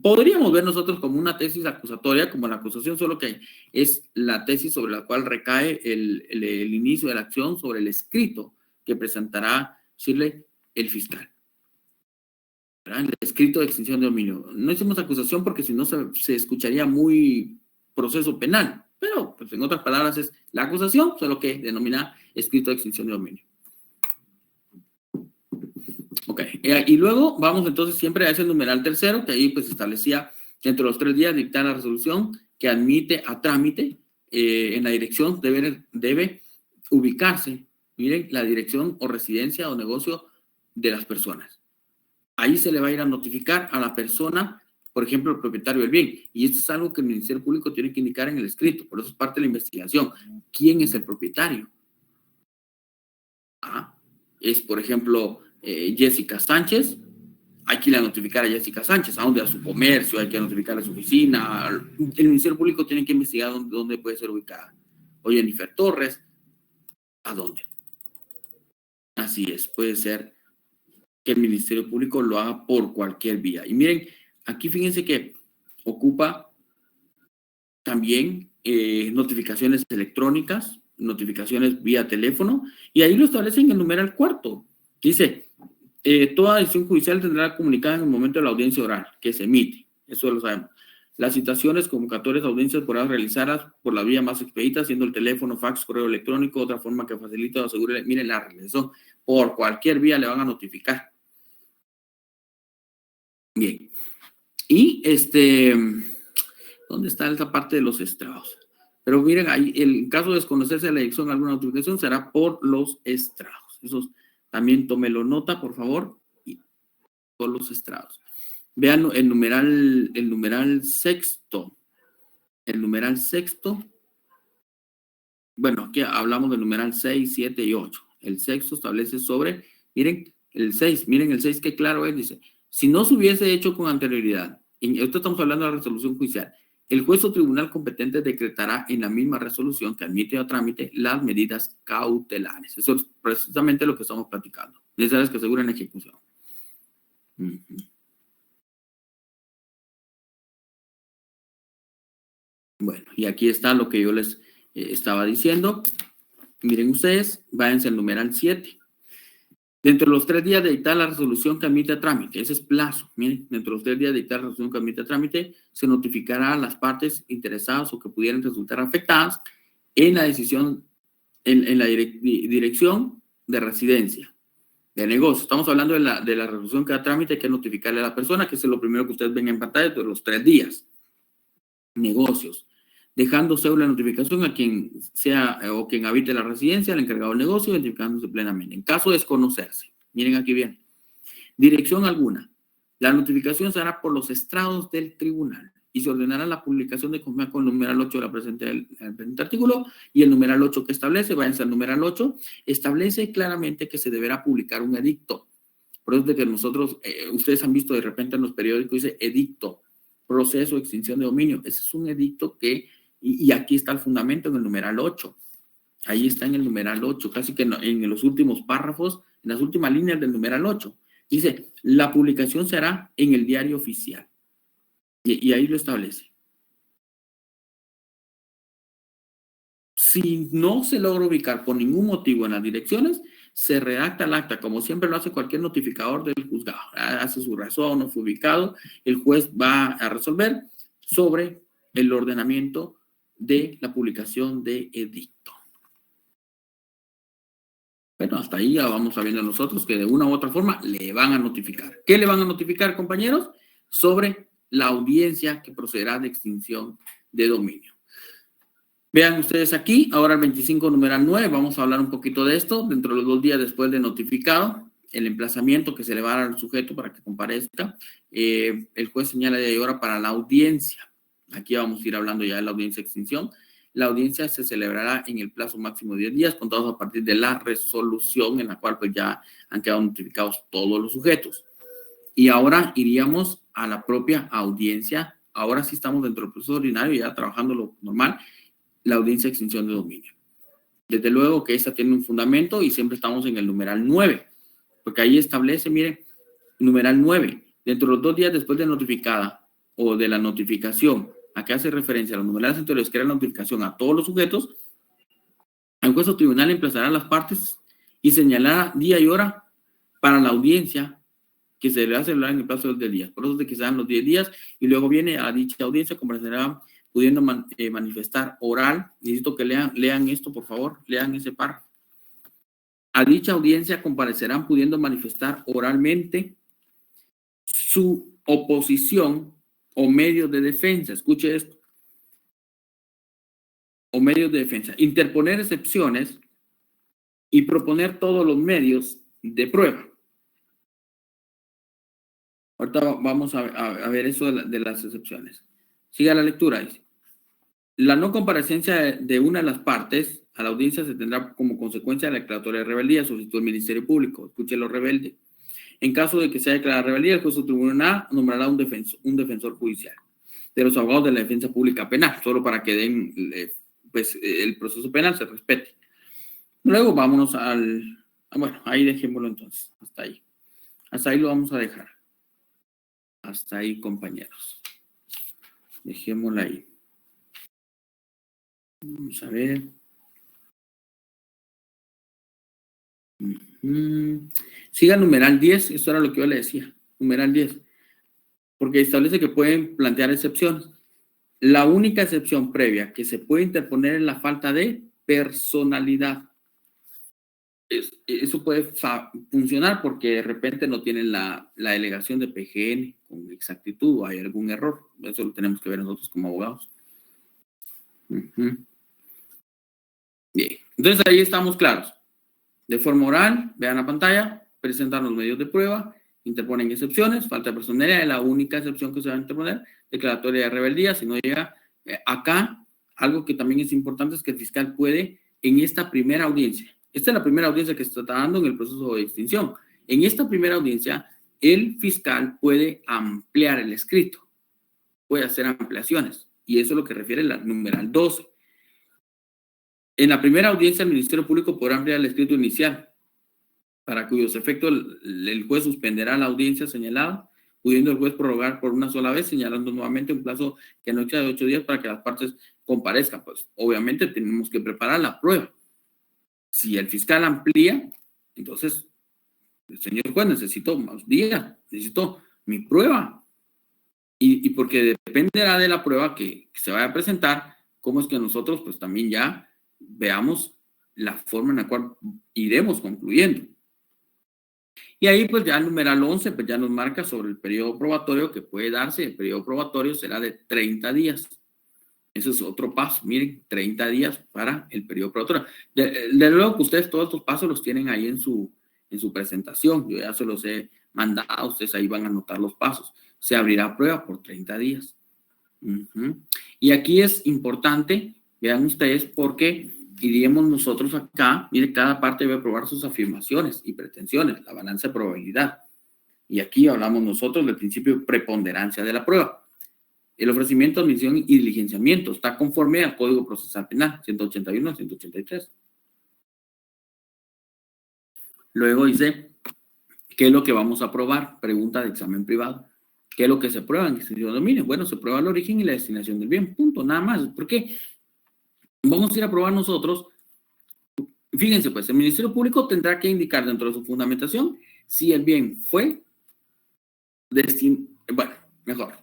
podríamos ver nosotros como una tesis acusatoria, como la acusación, solo que es la tesis sobre la cual recae el inicio de la acción sobre el escrito que presentará el fiscal. ¿Verdad? El escrito de extinción de dominio. No hicimos acusación porque si no se escucharía muy proceso penal, pero pues en otras palabras es la acusación, solo que denomina escrito de extinción de dominio. Ok, y luego vamos entonces siempre a ese numeral tercero, que ahí pues establecía que entre los 3 días dictar la resolución que admite a trámite en la dirección debe ubicarse, miren, la dirección o residencia o negocio de las personas. Ahí se le va a ir a notificar a la persona, por ejemplo, el propietario del bien, y esto es algo que el Ministerio Público tiene que indicar en el escrito, por eso es parte de la investigación. ¿Quién es el propietario? Es, por ejemplo, Jessica Sánchez, hay que ir a notificar a Jessica Sánchez, a dónde, a su comercio, hay que notificar a su oficina, el Ministerio Público tiene que investigar dónde puede ser ubicada. O Jennifer Torres, ¿a dónde? Así es, puede ser que el Ministerio Público lo haga por cualquier vía. Y miren, aquí fíjense que ocupa también notificaciones electrónicas, notificaciones vía teléfono, y ahí lo establece en el numeral 4. Dice, toda decisión judicial tendrá comunicada en el momento de la audiencia oral que se emite. Eso lo sabemos. Las citaciones, convocatorias, audiencias podrán realizarlas por la vía más expedita, siendo el teléfono, fax, correo electrónico, otra forma que facilite o asegure. Miren la realización. Por cualquier vía le van a notificar. Bien. Y ¿dónde está esa parte de los estrados? Pero miren, ahí, en caso de desconocerse la dirección de alguna notificación, será por los estrados. Esos también tómelo nota, por favor, y por los estrados. Vean el numeral sexto. El numeral sexto. Bueno, aquí hablamos del numeral 6, 7 y 8. El sexto establece sobre, miren, el 6, miren el 6 que claro es, dice, si no se hubiese hecho con anterioridad, esto estamos hablando de la resolución judicial, el juez o tribunal competente decretará en la misma resolución que admite a trámite las medidas cautelares. Eso es precisamente lo que estamos platicando. Necesarias que aseguren la ejecución. Bueno, y aquí está lo que yo les estaba diciendo. Miren ustedes, váyanse al numeral 7. Dentro de los 3 días de dictar la resolución que admite a trámite, ese es plazo, miren, dentro de los 3 días de dictar la resolución que admite a trámite, se notificará a las partes interesadas o que pudieran resultar afectadas en la decisión, en la dirección de residencia, de negocio. Estamos hablando de la resolución que da trámite, hay que notificarle a la persona, que es lo primero que ustedes ven en pantalla, de los 3 días. Negocios. Dejando cédula de notificación a quien sea o quien habite la residencia, al encargado del negocio, identificándose plenamente. En caso de desconocerse, miren aquí bien, dirección alguna, La notificación se hará por los estrados del tribunal y se ordenará la publicación de conformidad con el numeral 8 de la presente artículo y el numeral 8 que establece, váyanse al numeral 8, establece claramente que se deberá publicar un edicto. Por eso es de que nosotros, ustedes han visto de repente en los periódicos, dice edicto, proceso de extinción de dominio. Ese es un edicto que, y aquí está el fundamento en el numeral 8. Ahí está en el numeral 8, casi que en los últimos párrafos, en las últimas líneas del numeral 8. Dice, la publicación se hará en el diario oficial. Y ahí lo establece. Si no se logra ubicar por ningún motivo en las direcciones, se redacta el acta, como siempre lo hace cualquier notificador del juzgado. Hace su razón, no fue ubicado, el juez va a resolver sobre el ordenamiento de la publicación de edicto. Bueno, hasta ahí ya vamos sabiendo nosotros que de una u otra forma le van a notificar. ¿Qué le van a notificar, compañeros? Sobre la audiencia que procederá de extinción de dominio. Vean ustedes aquí, ahora el 25 numeral 9, vamos a hablar un poquito de esto. Dentro de los 2 días después de notificado, el emplazamiento que se le va a dar al sujeto para que comparezca, el juez señala de ahora para la audiencia. Aquí vamos a ir hablando ya de la audiencia de extinción. La audiencia se celebrará en el plazo máximo de 10 días, contados a partir de la resolución en la cual pues ya han quedado notificados todos los sujetos. Y ahora iríamos a la propia audiencia. Ahora sí estamos dentro del proceso ordinario, ya trabajando lo normal, la audiencia de extinción de dominio. Desde luego que esta tiene un fundamento y siempre estamos en el numeral 9, porque ahí establece, miren, numeral 9, dentro de los 2 días después de notificada o de la notificación, a que hace referencia a los numerales anteriores, que era la notificación a todos los sujetos, el juez o tribunal emplazará a las partes y señalará día y hora para la audiencia que se deberá celebrar en el plazo de 10 días. Por eso es de que se dan los 10 días y luego viene a dicha audiencia, comparecerá pudiendo manifestar oral. Necesito que lean esto, por favor, lean ese párrafo. A dicha audiencia comparecerán pudiendo manifestar oralmente su oposición o medios de defensa. Escuche esto. O medios de defensa. Interponer excepciones y proponer todos los medios de prueba. Ahorita vamos a ver eso de las excepciones. Siga la lectura, dice. La no comparecencia de una de las partes a la audiencia se tendrá como consecuencia la declaratoria de rebeldía, solicitó el Ministerio Público. Escuche lo rebelde. En caso de que sea declarada rebeldía, el juez o tribunal nombrará un defensor judicial de los abogados de la defensa pública penal, solo para que den, pues, el proceso penal se respete. Luego vámonos bueno, ahí dejémoslo entonces, hasta ahí. Hasta ahí lo vamos a dejar. Hasta ahí, compañeros. Dejémoslo ahí. Vamos a ver. Siga el numeral 10, esto era lo que yo le decía, numeral 10, porque establece que pueden plantear excepciones. La única excepción previa que se puede interponer es la falta de personalidad. Eso puede funcionar porque de repente no tienen la delegación de PGN con exactitud o hay algún error. Eso lo tenemos que ver nosotros como abogados. Bien, entonces ahí estamos claros. De forma oral, vean la pantalla, presentan los medios de prueba, interponen excepciones, falta de personalidad es la única excepción que se va a interponer, declaratoria de rebeldía, si no llega acá, algo que también es importante es que el fiscal puede, en esta primera audiencia, esta es la primera audiencia que se está dando en el proceso de extinción, en esta primera audiencia, el fiscal puede ampliar el escrito, puede hacer ampliaciones, y eso es lo que refiere la numeral 12. En la primera audiencia, el Ministerio Público podrá ampliar el escrito inicial, para cuyos efectos el juez suspenderá la audiencia señalada, pudiendo el juez prorrogar por una sola vez, señalando nuevamente un plazo que no exceda de 8 días para que las partes comparezcan. Pues obviamente tenemos que preparar la prueba. Si el fiscal amplía, entonces, el señor juez, necesito más días, necesito mi prueba. Y porque dependerá de la prueba que se vaya a presentar, cómo es que nosotros pues también ya veamos la forma en la cual iremos concluyendo. Y ahí pues ya el numeral 11 pues ya nos marca sobre el periodo probatorio que puede darse. El periodo probatorio será de 30 días. Eso es otro paso. Miren, 30 días para el periodo probatorio. De luego que ustedes todos estos pasos los tienen ahí en su presentación. Yo ya se los he mandada, ustedes ahí van a anotar los pasos. Se abrirá prueba por 30 días. Y aquí es importante, vean ustedes, porque diríamos nosotros acá, mire, cada parte debe probar sus afirmaciones y pretensiones, la balanza de probabilidad. Y aquí hablamos nosotros del principio de preponderancia de la prueba. El ofrecimiento, admisión y diligenciamiento está conforme al Código Procesal Penal, 181 183. Luego dice, ¿qué es lo que vamos a probar? Pregunta de examen privado. ¿Qué es lo que se prueba en extinción de dominio? Bueno, se prueba el origen y la destinación del bien, punto, nada más. ¿Por qué? Vamos a ir a probar nosotros. Fíjense, pues, el Ministerio Público tendrá que indicar dentro de su fundamentación si el bien fue bueno, mejor,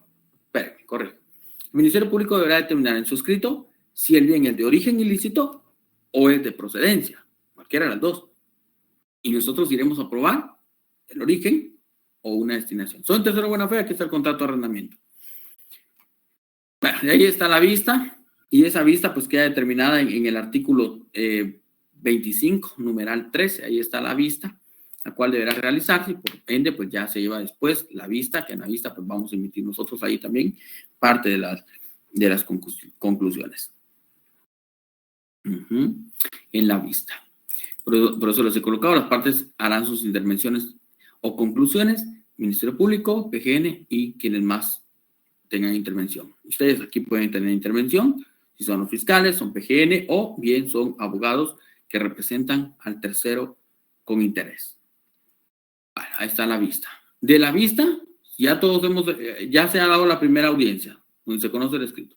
espérenme, correcto. El Ministerio Público deberá determinar en su escrito si el bien es de origen ilícito o es de procedencia, cualquiera de las dos. Y nosotros iremos a probar el origen o una destinación. Son tercero buena fe, aquí está el contrato de arrendamiento. Bueno, y ahí está la vista, y esa vista pues queda determinada en el artículo 25, numeral 13, ahí está la vista, la cual deberá realizarse, y por ende pues ya se lleva después la vista, que en la vista pues vamos a emitir nosotros ahí también parte de las conclusiones. En la vista. Por eso les he colocado, las partes harán sus intervenciones o conclusiones, Ministerio Público, PGN y quienes más tengan intervención. Ustedes aquí pueden tener intervención, si son los fiscales, son PGN o bien son abogados que representan al tercero con interés. Bueno, ahí está la vista. De la vista, ya ya se ha dado la primera audiencia, donde se conoce el escrito.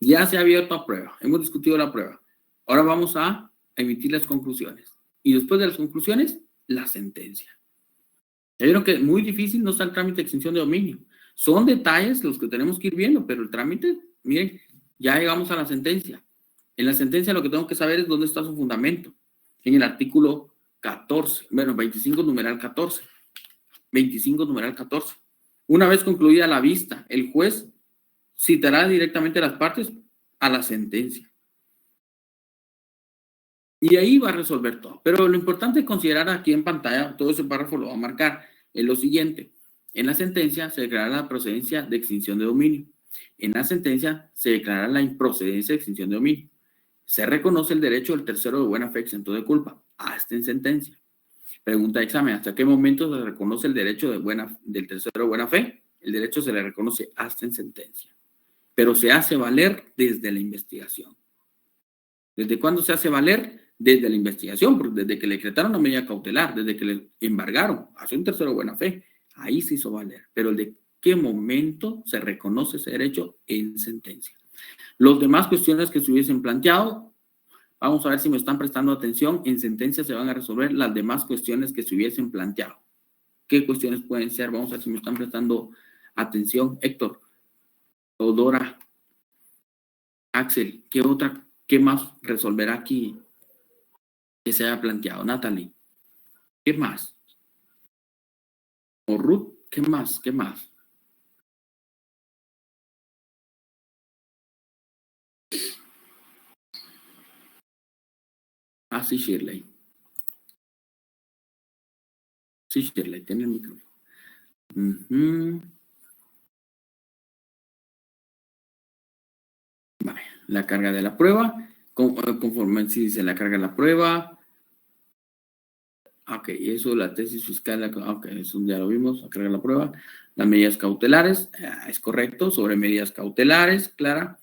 Ya se ha abierto a prueba, hemos discutido la prueba. Ahora vamos a emitir las conclusiones. Y después de las conclusiones, la sentencia. Ya vieron que es muy difícil, no está el trámite de extinción de dominio. Son detalles los que tenemos que ir viendo, pero el trámite, miren, ya llegamos a la sentencia. En la sentencia lo que tengo que saber es dónde está su fundamento. En el artículo 14, bueno, 25 numeral 14. 25 numeral 14. Una vez concluida la vista, el juez citará directamente a las partes a la sentencia. Y ahí va a resolver todo. Pero lo importante es considerar aquí en pantalla, todo ese párrafo lo va a marcar, es lo siguiente. En la sentencia se declarará la procedencia de extinción de dominio. En la sentencia se declarará la improcedencia de extinción de dominio. Se reconoce el derecho del tercero de buena fe exento de culpa, hasta en sentencia. Pregunta de examen, ¿hasta qué momento se reconoce el derecho del tercero de buena fe? El derecho se le reconoce hasta en sentencia. Pero se hace valer desde la investigación. ¿Desde cuándo se hace valer? Desde la investigación, porque desde que le decretaron la medida cautelar, desde que le embargaron, hace un tercero de buena fe, ahí se hizo valer. Pero el de qué momento se reconoce ese derecho en sentencia. Los demás cuestiones que se hubiesen planteado, vamos a ver si me están prestando atención, en sentencia se van a resolver las demás cuestiones que se hubiesen planteado. ¿Qué cuestiones pueden ser? Vamos a ver si me están prestando atención. Héctor, Odora, Axel, ¿qué más resolverá aquí que se haya planteado? Natalie, ¿qué más? O Ruth, ¿qué más? ¿Qué más? Ah, sí, Shirley. Sí, Shirley, tiene el micrófono. Vale, la carga de la prueba, conforme si dice la carga de la prueba. Ok, eso, la tesis fiscal, ok, eso ya lo vimos, la carga de la prueba. Las medidas cautelares, es correcto, sobre medidas cautelares, Clara.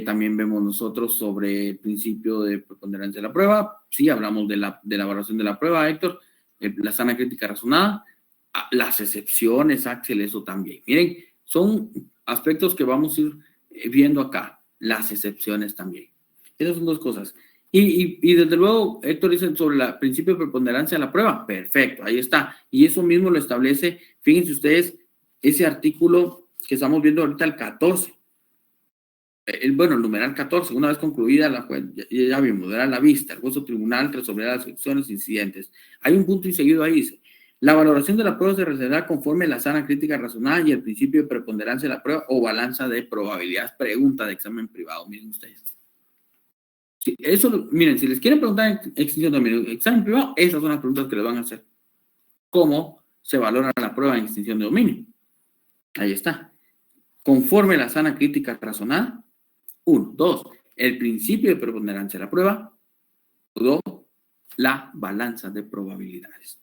También vemos nosotros sobre el principio de preponderancia de la prueba. Sí, hablamos de la evaluación de la prueba, Héctor. La sana crítica razonada. Las excepciones, Axel, eso también. Miren, son aspectos que vamos a ir viendo acá. Las excepciones también. Esas son dos cosas. Y desde luego, Héctor dice sobre el principio de preponderancia de la prueba. Perfecto, ahí está. Y eso mismo lo establece, fíjense ustedes, ese artículo que estamos viendo ahorita, el 14. El numeral 14, una vez concluida ya vimos, era la vista, el juez o tribunal resolverá las excepciones incidentes. Hay un punto inseguido ahí, dice, la valoración de la prueba se realizará conforme a la sana crítica razonada y el principio de preponderancia de la prueba o balanza de probabilidades. Pregunta de examen privado, miren ustedes. Sí, eso, miren, si les quieren preguntar en extinción de dominio, examen privado, esas son las preguntas que les van a hacer. ¿Cómo se valora la prueba en extinción de dominio. Ahí está. Conforme la sana crítica razonada. 1. 2. El principio de preponderancia de la prueba. 2. La balanza de probabilidades.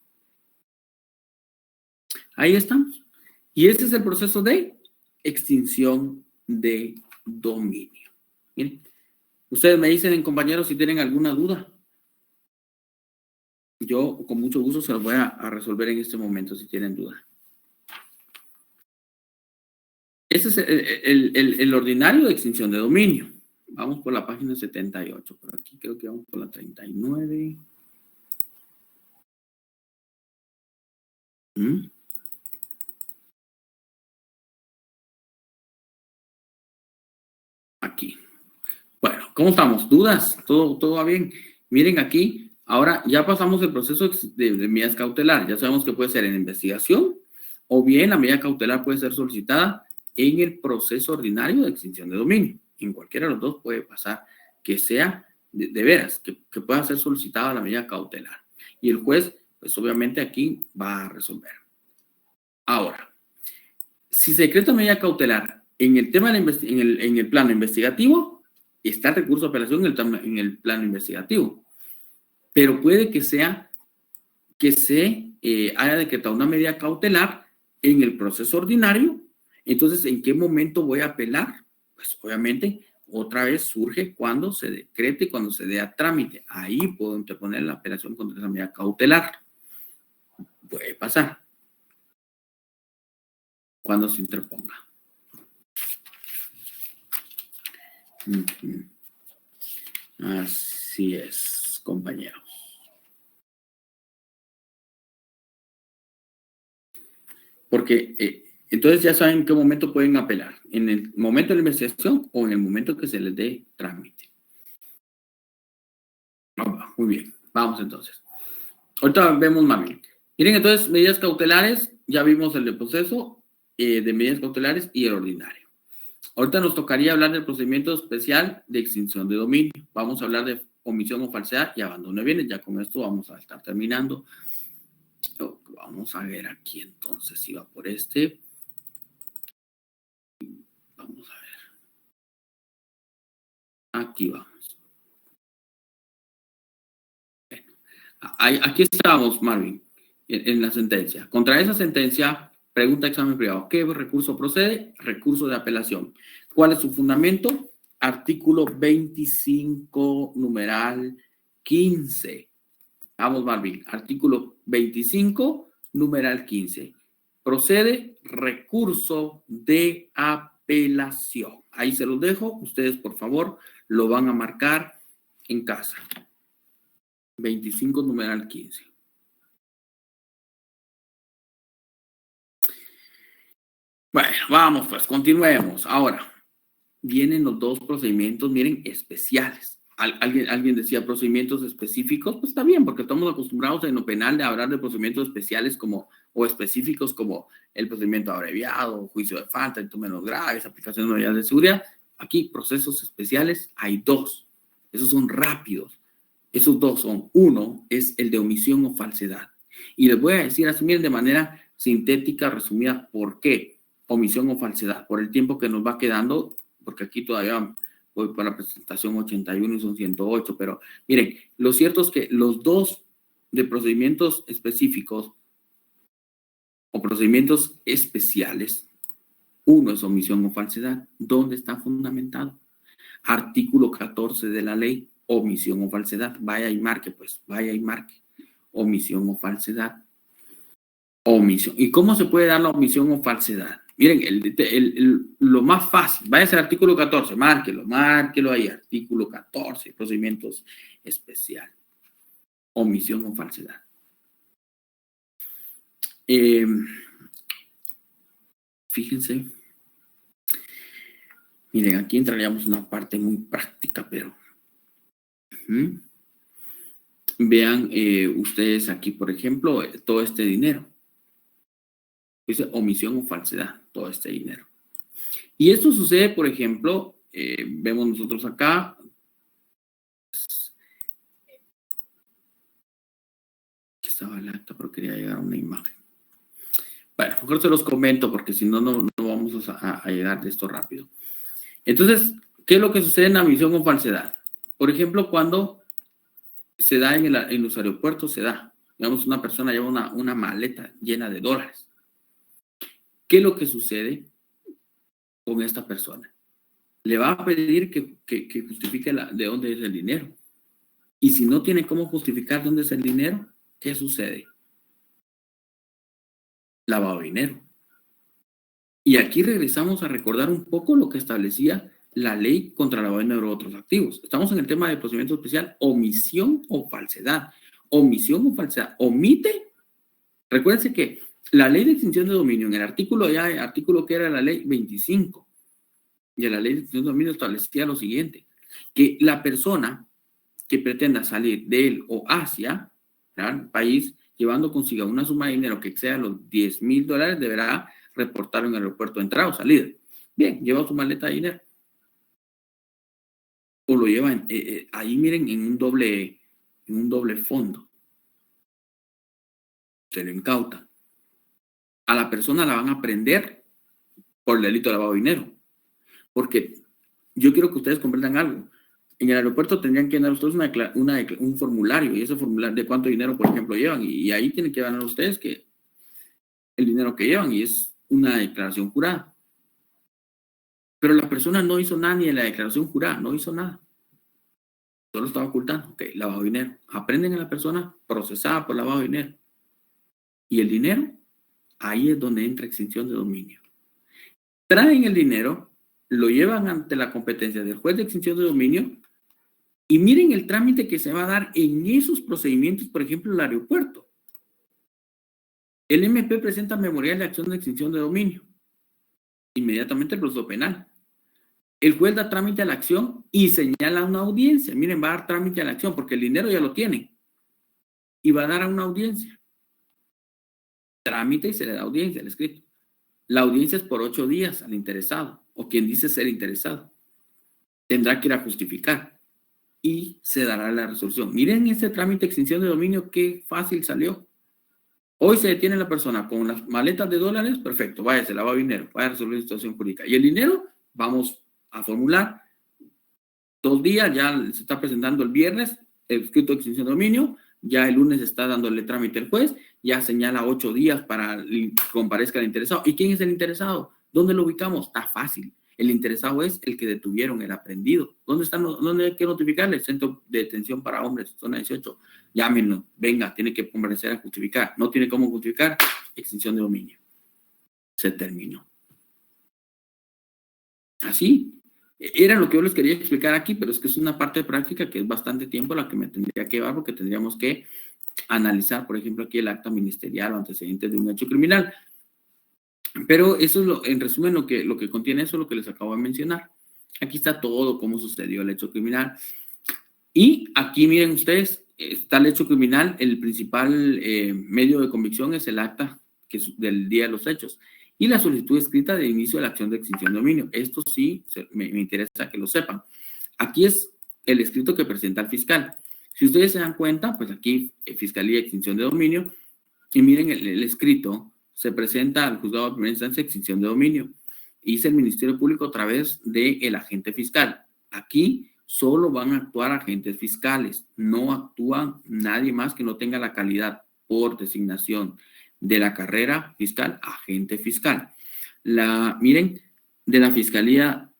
Ahí estamos. Y este es el proceso de extinción de dominio. Miren, ustedes me dicen, compañeros, si tienen alguna duda. Yo con mucho gusto se los voy a resolver en este momento si tienen duda. Ese es el ordinario de extinción de dominio. Vamos por la página 78. Por aquí creo que vamos por la 39. Aquí. Bueno, ¿cómo estamos? ¿Dudas? ¿Todo va bien? Miren aquí. Ahora ya pasamos el proceso de medidas cautelares. Ya sabemos que puede ser en investigación o bien la medida cautelar puede ser solicitada en el proceso ordinario de extinción de dominio. En cualquiera de los dos puede pasar que sea de veras, que pueda ser solicitada la medida cautelar. Y el juez, pues obviamente aquí va a resolver. Ahora, si se decreta medida cautelar en el tema en el plano investigativo, está el recurso de apelación en el plano investigativo. Pero puede que sea que se haya decretado una medida cautelar en el proceso ordinario. Entonces, ¿en qué momento voy a apelar? Pues obviamente, otra vez surge cuando se decrete, cuando se dé a trámite. Ahí puedo interponer la apelación contra esa medida cautelar. Puede pasar cuando se interponga. Así es, compañeros. Porque entonces ya saben en qué momento pueden apelar. En el momento de la investigación o en el momento que se les dé trámite. Muy bien, vamos entonces. Ahorita vemos más bien. Miren, entonces, medidas cautelares, ya vimos el de proceso de medidas cautelares y el ordinario. Ahorita nos tocaría hablar del procedimiento especial de extinción de dominio. Vamos a hablar de omisión o falsedad y abandono de bienes. Ya con esto vamos a estar terminando. Vamos a ver aquí entonces si va por este. Vamos a ver. Aquí vamos. Bueno, aquí estamos, Marvin, en la sentencia. Contra esa sentencia, pregunta examen privado. ¿Qué recurso procede? Recurso de apelación. ¿Cuál es su fundamento? Artículo 25, numeral 15. Vamos, Marvin. Artículo 25, numeral 15. Procede recurso de apelación. Ahí se los dejo. Ustedes, por favor, lo van a marcar en casa. 25, numeral 15. Bueno, vamos pues, continuemos. Ahora, vienen los dos procedimientos, miren, especiales. Alguien decía procedimientos específicos, pues está bien, porque estamos acostumbrados en lo penal de hablar de procedimientos especiales o específicos como el procedimiento abreviado, juicio de falta, delitos menos graves, aplicación de medidas de seguridad. Aquí, procesos especiales, hay dos. Esos son rápidos. Esos dos son, uno es el de omisión o falsedad. Y les voy a decir así, miren, de manera sintética, resumida, ¿por qué omisión o falsedad? Por el tiempo que nos va quedando, porque aquí todavía voy para la presentación 81 y son 108, pero miren, lo cierto es que los dos de procedimientos específicos o procedimientos especiales, uno es omisión o falsedad. ¿Dónde está fundamentado? Artículo 14 de la ley, omisión o falsedad. Vaya y marque, pues, vaya y marque. Omisión o falsedad. Omisión. ¿Y cómo se puede dar la omisión o falsedad? Miren, lo más fácil, vaya a ser artículo 14, márquelo ahí, artículo 14, procedimientos especiales. Omisión o falsedad. Fíjense. Miren, aquí entraríamos en una parte muy práctica, pero vean ustedes aquí, por ejemplo, todo este dinero. Dice omisión o falsedad, todo este dinero. Y esto sucede, por ejemplo, vemos nosotros acá. Aquí estaba el acta, pero quería llegar a una imagen. Bueno, mejor se los comento porque si no, no vamos a llegar de esto rápido. Entonces, ¿qué es lo que sucede en la omisión o falsedad? Por ejemplo, cuando se da en los aeropuertos, se da. Digamos, una persona lleva una maleta llena de dólares. ¿Qué es lo que sucede con esta persona? Le va a pedir que justifique de dónde es el dinero. Y si no tiene cómo justificar dónde es el dinero, ¿qué sucede? Lavado de dinero. Y aquí regresamos a recordar un poco lo que establecía la ley contra lavado de dinero de otros activos. Estamos en el tema de procedimiento especial, omisión o falsedad. Omisión o falsedad. Omite. Recuérdense que la ley de extinción de dominio, en el artículo que era la ley 25, y la ley de extinción de dominio establecía lo siguiente, que la persona que pretenda salir de él o hacia el país llevando consigo una suma de dinero que exceda los $10,000 deberá reportarlo en el aeropuerto de entrada o salida. Bien, lleva su maleta de dinero. O lo llevan, ahí miren, en un doble fondo. Se lo incauta. A la persona la van a prender por el delito de lavado de dinero. Porque yo quiero que ustedes comprendan algo. En el aeropuerto tendrían que dar ustedes un formulario, y ese formulario de cuánto dinero, por ejemplo, llevan, y ahí tienen que ganar ustedes que el dinero que llevan, y es una declaración jurada. Pero la persona no hizo nada ni en la declaración jurada, no hizo nada. Solo estaba ocultando. Ok, lavado de dinero. Aprenden a la persona procesada por lavado de dinero. Y el dinero, ahí es donde entra extinción de dominio. Traen el dinero, lo llevan ante la competencia del juez de extinción de dominio, y miren el trámite que se va a dar en esos procedimientos, por ejemplo, en el aeropuerto. El MP presenta memorial de acción de extinción de dominio. Inmediatamente el proceso penal. El juez da trámite a la acción y señala una audiencia. Miren, va a dar trámite a la acción porque el dinero ya lo tiene. Y va a dar a una audiencia. Trámite y se le da audiencia al escrito. La audiencia es por 8 días al interesado o quien dice ser interesado. Tendrá que ir a justificar y se dará la resolución. Miren ese trámite de extinción de dominio, qué fácil salió. Hoy se detiene la persona con las maletas de dólares, perfecto, váyase, lavado de dinero, vaya a resolver la situación jurídica. Y el dinero, vamos a formular 2 días, ya se está presentando el viernes, el escrito de extinción de dominio, ya el lunes está dándole trámite al juez, ya señala 8 días para que comparezca el interesado. ¿Y quién es el interesado? ¿Dónde lo ubicamos? Está fácil. El interesado es el que detuvieron, el aprendido. ¿Dónde hay que notificarle? Centro de detención para hombres, zona 18. Llámenlo, venga, tiene que comparecer a justificar. No tiene cómo justificar, extinción de dominio. Se terminó. Así. Era lo que yo les quería explicar aquí, pero es que es una parte práctica que es bastante tiempo la que me tendría que llevar, porque tendríamos que analizar, por ejemplo, aquí el acta ministerial o antecedentes de un hecho criminal. Pero eso es en resumen lo que contiene eso, lo que les acabo de mencionar. Aquí está todo, cómo sucedió el hecho criminal. Y aquí miren ustedes, está el hecho criminal, el principal medio de convicción es el acta del día de los hechos. Y la solicitud escrita de inicio de la acción de extinción de dominio. Esto sí me interesa que lo sepan. Aquí es el escrito que presenta el fiscal. Si ustedes se dan cuenta, pues aquí Fiscalía de Extinción de Dominio, y miren el escrito, se presenta al juzgado de primera instancia de extinción de dominio. Y dice el Ministerio Público a través del agente fiscal. Aquí solo van a actuar agentes fiscales, no actúa nadie más que no tenga la calidad por designación de la carrera fiscal, agente fiscal. Miren, de la fiscalía,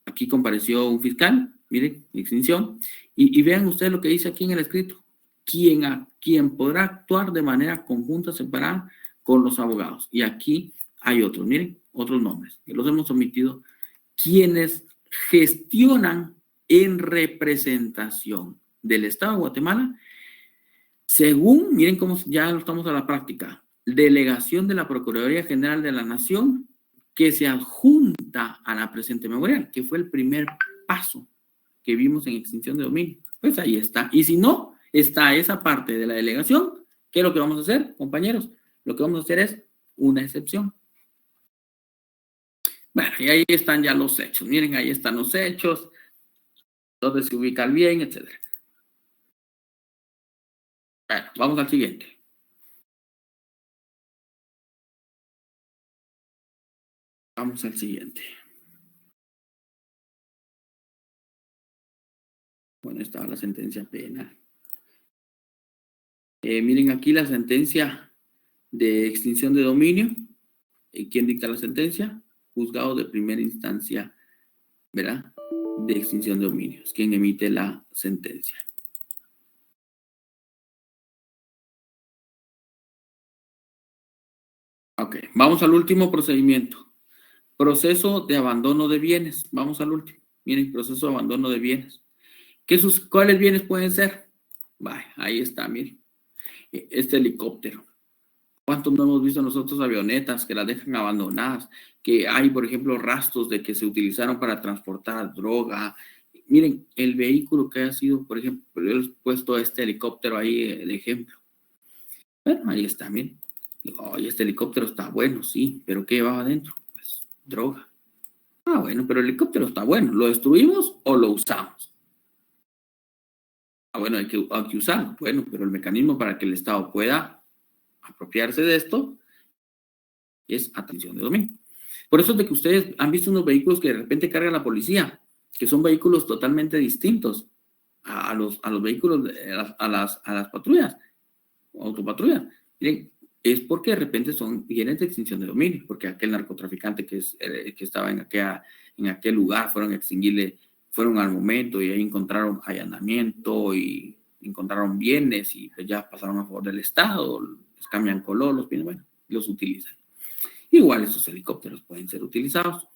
aquí compareció un fiscal, miren, extinción, y vean ustedes lo que dice aquí en el escrito. Quien podrá actuar de manera conjunta, separada, con los abogados. Y aquí hay otros, miren, otros nombres, que los hemos omitido. Quienes gestionan en representación del Estado de Guatemala, según, miren cómo ya lo estamos a la práctica, delegación de la Procuraduría General de la Nación, que se adjunta a la presente memorial, que fue el primer paso que vimos en extinción de dominio. Pues ahí está. Y si no, está esa parte de la delegación. ¿Qué es lo que vamos a hacer, compañeros? Lo que vamos a hacer es una excepción. Bueno, y ahí están ya los hechos. Miren, ahí están los hechos, donde se ubica el bien, etc. Bueno, vamos al siguiente. Vamos al siguiente. Bueno, estaba la sentencia penal. Miren aquí la sentencia de extinción de dominio. ¿Quién dicta la sentencia? Juzgado de primera instancia, ¿verdad? De extinción de dominio. Es quien emite la sentencia. Ok, vamos al último procedimiento. Proceso de abandono de bienes. Vamos al último. Miren, proceso de abandono de bienes. ¿Cuáles bienes pueden ser? Vaya, ahí está, miren. Este helicóptero. ¿Cuántos no hemos visto nosotros avionetas que las dejan abandonadas? Que hay, por ejemplo, rastros de que se utilizaron para transportar droga. Miren, el vehículo que ha sido, por ejemplo, yo les he puesto este helicóptero ahí, el ejemplo. Bueno, ahí está, miren. Oye, este helicóptero está bueno, sí, pero ¿qué llevaba adentro? Pues droga. Ah, bueno, pero el helicóptero está bueno. ¿Lo destruimos o lo usamos? Ah, bueno, hay que usarlo. Bueno, pero el mecanismo para que el Estado pueda apropiarse de esto es atención de dominio. Por eso es de que ustedes han visto unos vehículos que de repente carga la policía, que son vehículos totalmente distintos a los vehículos, a las patrullas, autopatrullas. Miren, es porque de repente vienen de extinción de dominio, porque aquel narcotraficante que estaba en aquel lugar fueron a extinguirle, fueron al momento y ahí encontraron allanamiento y encontraron bienes y pues ya pasaron a favor del Estado, les cambian color, los bienes, bueno, los utilizan. Igual esos helicópteros pueden ser utilizados.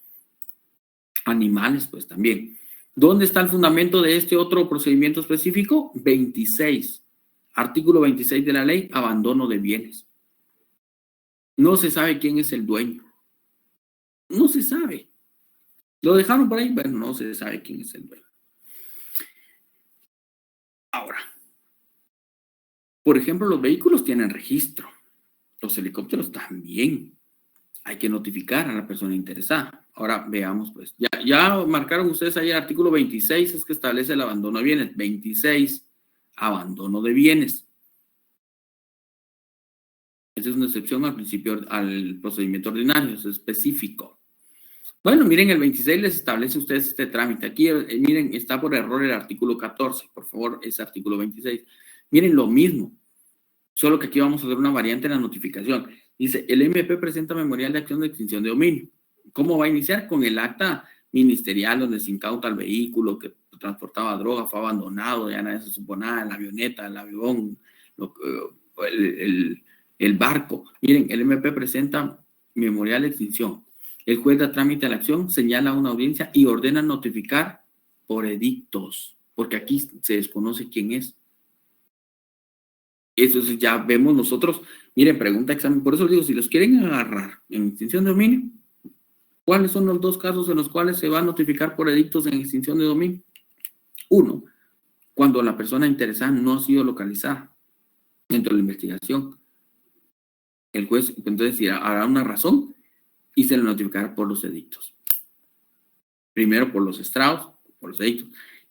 Animales, pues también. ¿Dónde está el fundamento de este otro procedimiento específico? 26. Artículo 26 de la ley, abandono de bienes. No se sabe quién es el dueño. No se sabe. ¿Lo dejaron por ahí? Bueno, no se sabe quién es el dueño. Ahora, por ejemplo, los vehículos tienen registro. Los helicópteros también. Hay que notificar a la persona interesada. Ahora veamos, pues, ya marcaron ustedes ahí el artículo 26, es que establece el abandono de bienes. 26, abandono de bienes. Esa es una excepción al principio, al procedimiento ordinario, es específico. Bueno, miren, el 26 les establece a ustedes este trámite. Aquí, miren, está por error el artículo 14, por favor, es artículo 26. Miren, lo mismo, solo que aquí vamos a hacer una variante en la notificación. Dice, el MP presenta memorial de acción de extinción de dominio. ¿Cómo va a iniciar? Con el acta ministerial donde se incauta el vehículo que transportaba droga, fue abandonado, ya nadie se supo nada, la avioneta, el avión, el barco. Miren, el MP presenta memorial de extinción. El juez da trámite a la acción, señala una audiencia y ordena notificar por edictos, porque aquí se desconoce quién es. Entonces ya vemos nosotros, miren, pregunta examen, por eso digo, si los quieren agarrar en extinción de dominio, ¿cuáles son los dos casos en los cuales se va a notificar por edictos en extinción de dominio? Uno, cuando la persona interesada no ha sido localizada dentro de la investigación. El juez entonces hará una razón y se le notificará por los edictos. Primero por los estrados, por los edictos.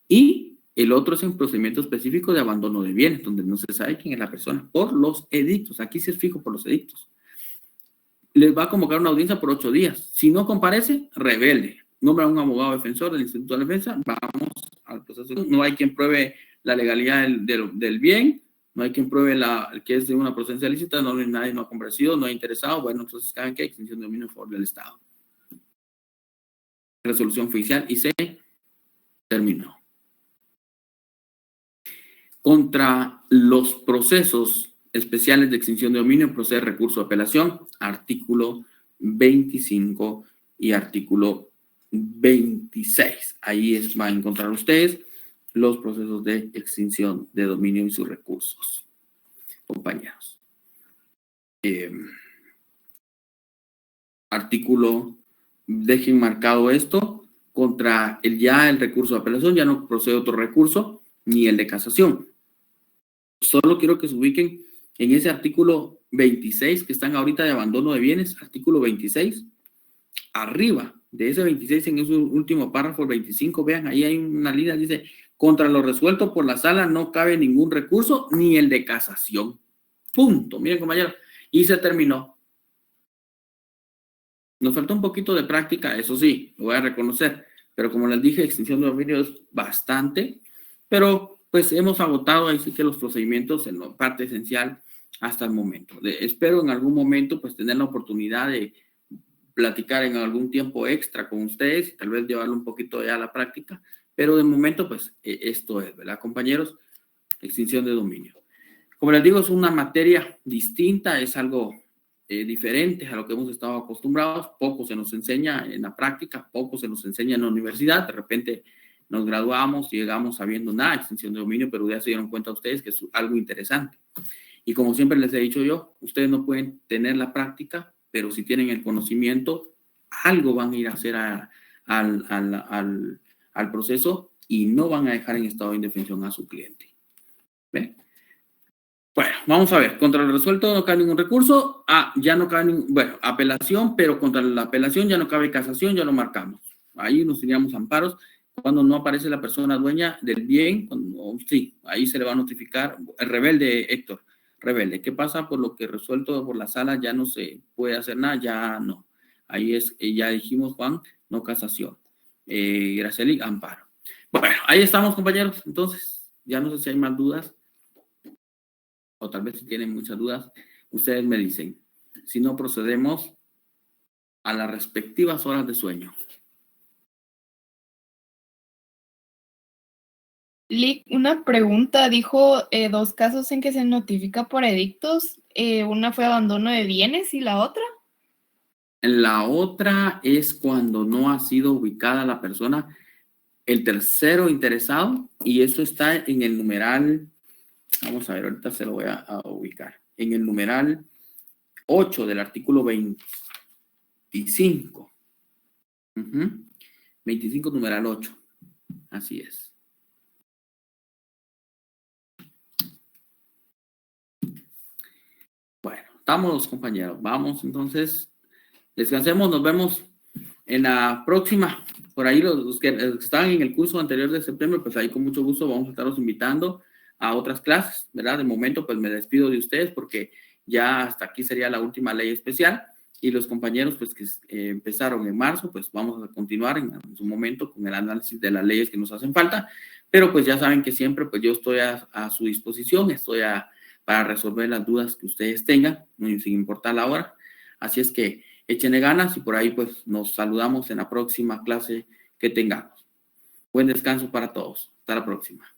Y el otro es un procedimiento específico de abandono de bienes, donde no se sabe quién es la persona, por los edictos. Aquí se fijo por los edictos. Les va a convocar una audiencia por 8 días. Si no comparece, rebelde. Nombra a un abogado defensor del Instituto de Defensa. Vamos al proceso. No hay quien pruebe la legalidad del bien. No hay quien pruebe que es de una procedencia lícita. Nadie no ha comparecido, no ha interesado. Bueno, entonces, ¿saben qué? Extinción de dominio a favor del Estado. Resolución judicial y se terminó. Contra los procesos especiales de extinción de dominio procede recurso de apelación, artículo 25 y artículo 26. Ahí van a encontrar ustedes los procesos de extinción de dominio y sus recursos, compañeros. Artículo, dejen marcado esto, contra el recurso de apelación, ya no procede otro recurso, ni el de casación. Solo quiero que se ubiquen en ese artículo 26 que están ahorita de abandono de bienes, artículo 26. Arriba de ese 26, en ese último párrafo, el 25, vean, ahí hay una línea, dice, contra lo resuelto por la sala no cabe ningún recurso, ni el de casación. Punto. Miren, compañeros, y se terminó. Nos falta un poquito de práctica, eso sí, lo voy a reconocer, pero como les dije, extinción de dominio es bastante, pero pues hemos agotado ahí sí que los procedimientos en la parte esencial hasta el momento. Espero en algún momento pues tener la oportunidad de platicar en algún tiempo extra con ustedes y tal vez llevarlo un poquito ya a la práctica, pero de momento pues esto es, ¿verdad, compañeros? Extinción de dominio. Como les digo, es una materia distinta, es algo diferente a lo que hemos estado acostumbrados. Poco se nos enseña en la práctica, poco se nos enseña en la universidad. De repente nos graduamos y llegamos sabiendo nada, extinción de dominio, pero ya se dieron cuenta ustedes que es algo interesante. Y como siempre les he dicho yo, ustedes no pueden tener la práctica, pero si tienen el conocimiento, algo van a ir a hacer al proceso y no van a dejar en estado de indefensión a su cliente. ¿Ve? Bueno, vamos a ver. Contra el resuelto no cabe ningún recurso. Ya no cabe bueno, apelación, pero contra la apelación ya no cabe casación, ya lo marcamos. Ahí nos teníamos amparos. Cuando no aparece la persona dueña del bien, sí, ahí se le va a notificar. El rebelde, Héctor, rebelde. ¿Qué pasa? Por lo que resuelto por la sala ya no se puede hacer nada, ya no. Ahí es, ya dijimos, Juan, no casación. Graceli, amparo. Bueno, ahí estamos, compañeros. Entonces, ya no sé si hay más dudas. O tal vez si tienen muchas dudas, ustedes me dicen. Si no, procedemos a las respectivas horas de sueño. Lick, una pregunta. Dijo 2 casos en que se notifica por edictos. Una fue abandono de bienes y la otra. La otra es cuando no ha sido ubicada la persona, el tercero interesado, y eso está en el numeral. Vamos a ver, ahorita se lo voy a ubicar. En el numeral 8 del artículo 25. 25 numeral 8. Así es. Bueno, estamos, compañeros. Vamos, entonces, descansemos. Nos vemos en la próxima. Por ahí los que estaban en el curso anterior de septiembre, pues ahí con mucho gusto vamos a estarlos invitando a otras clases, ¿verdad? De momento, pues me despido de ustedes porque ya hasta aquí sería la última ley especial y los compañeros, pues que empezaron en marzo, pues vamos a continuar en su momento con el análisis de las leyes que nos hacen falta, pero pues ya saben que siempre, pues yo estoy a su disposición, estoy para resolver las dudas que ustedes tengan, sin importar la hora, así es que échenle ganas y por ahí pues nos saludamos en la próxima clase que tengamos. Buen descanso para todos. Hasta la próxima.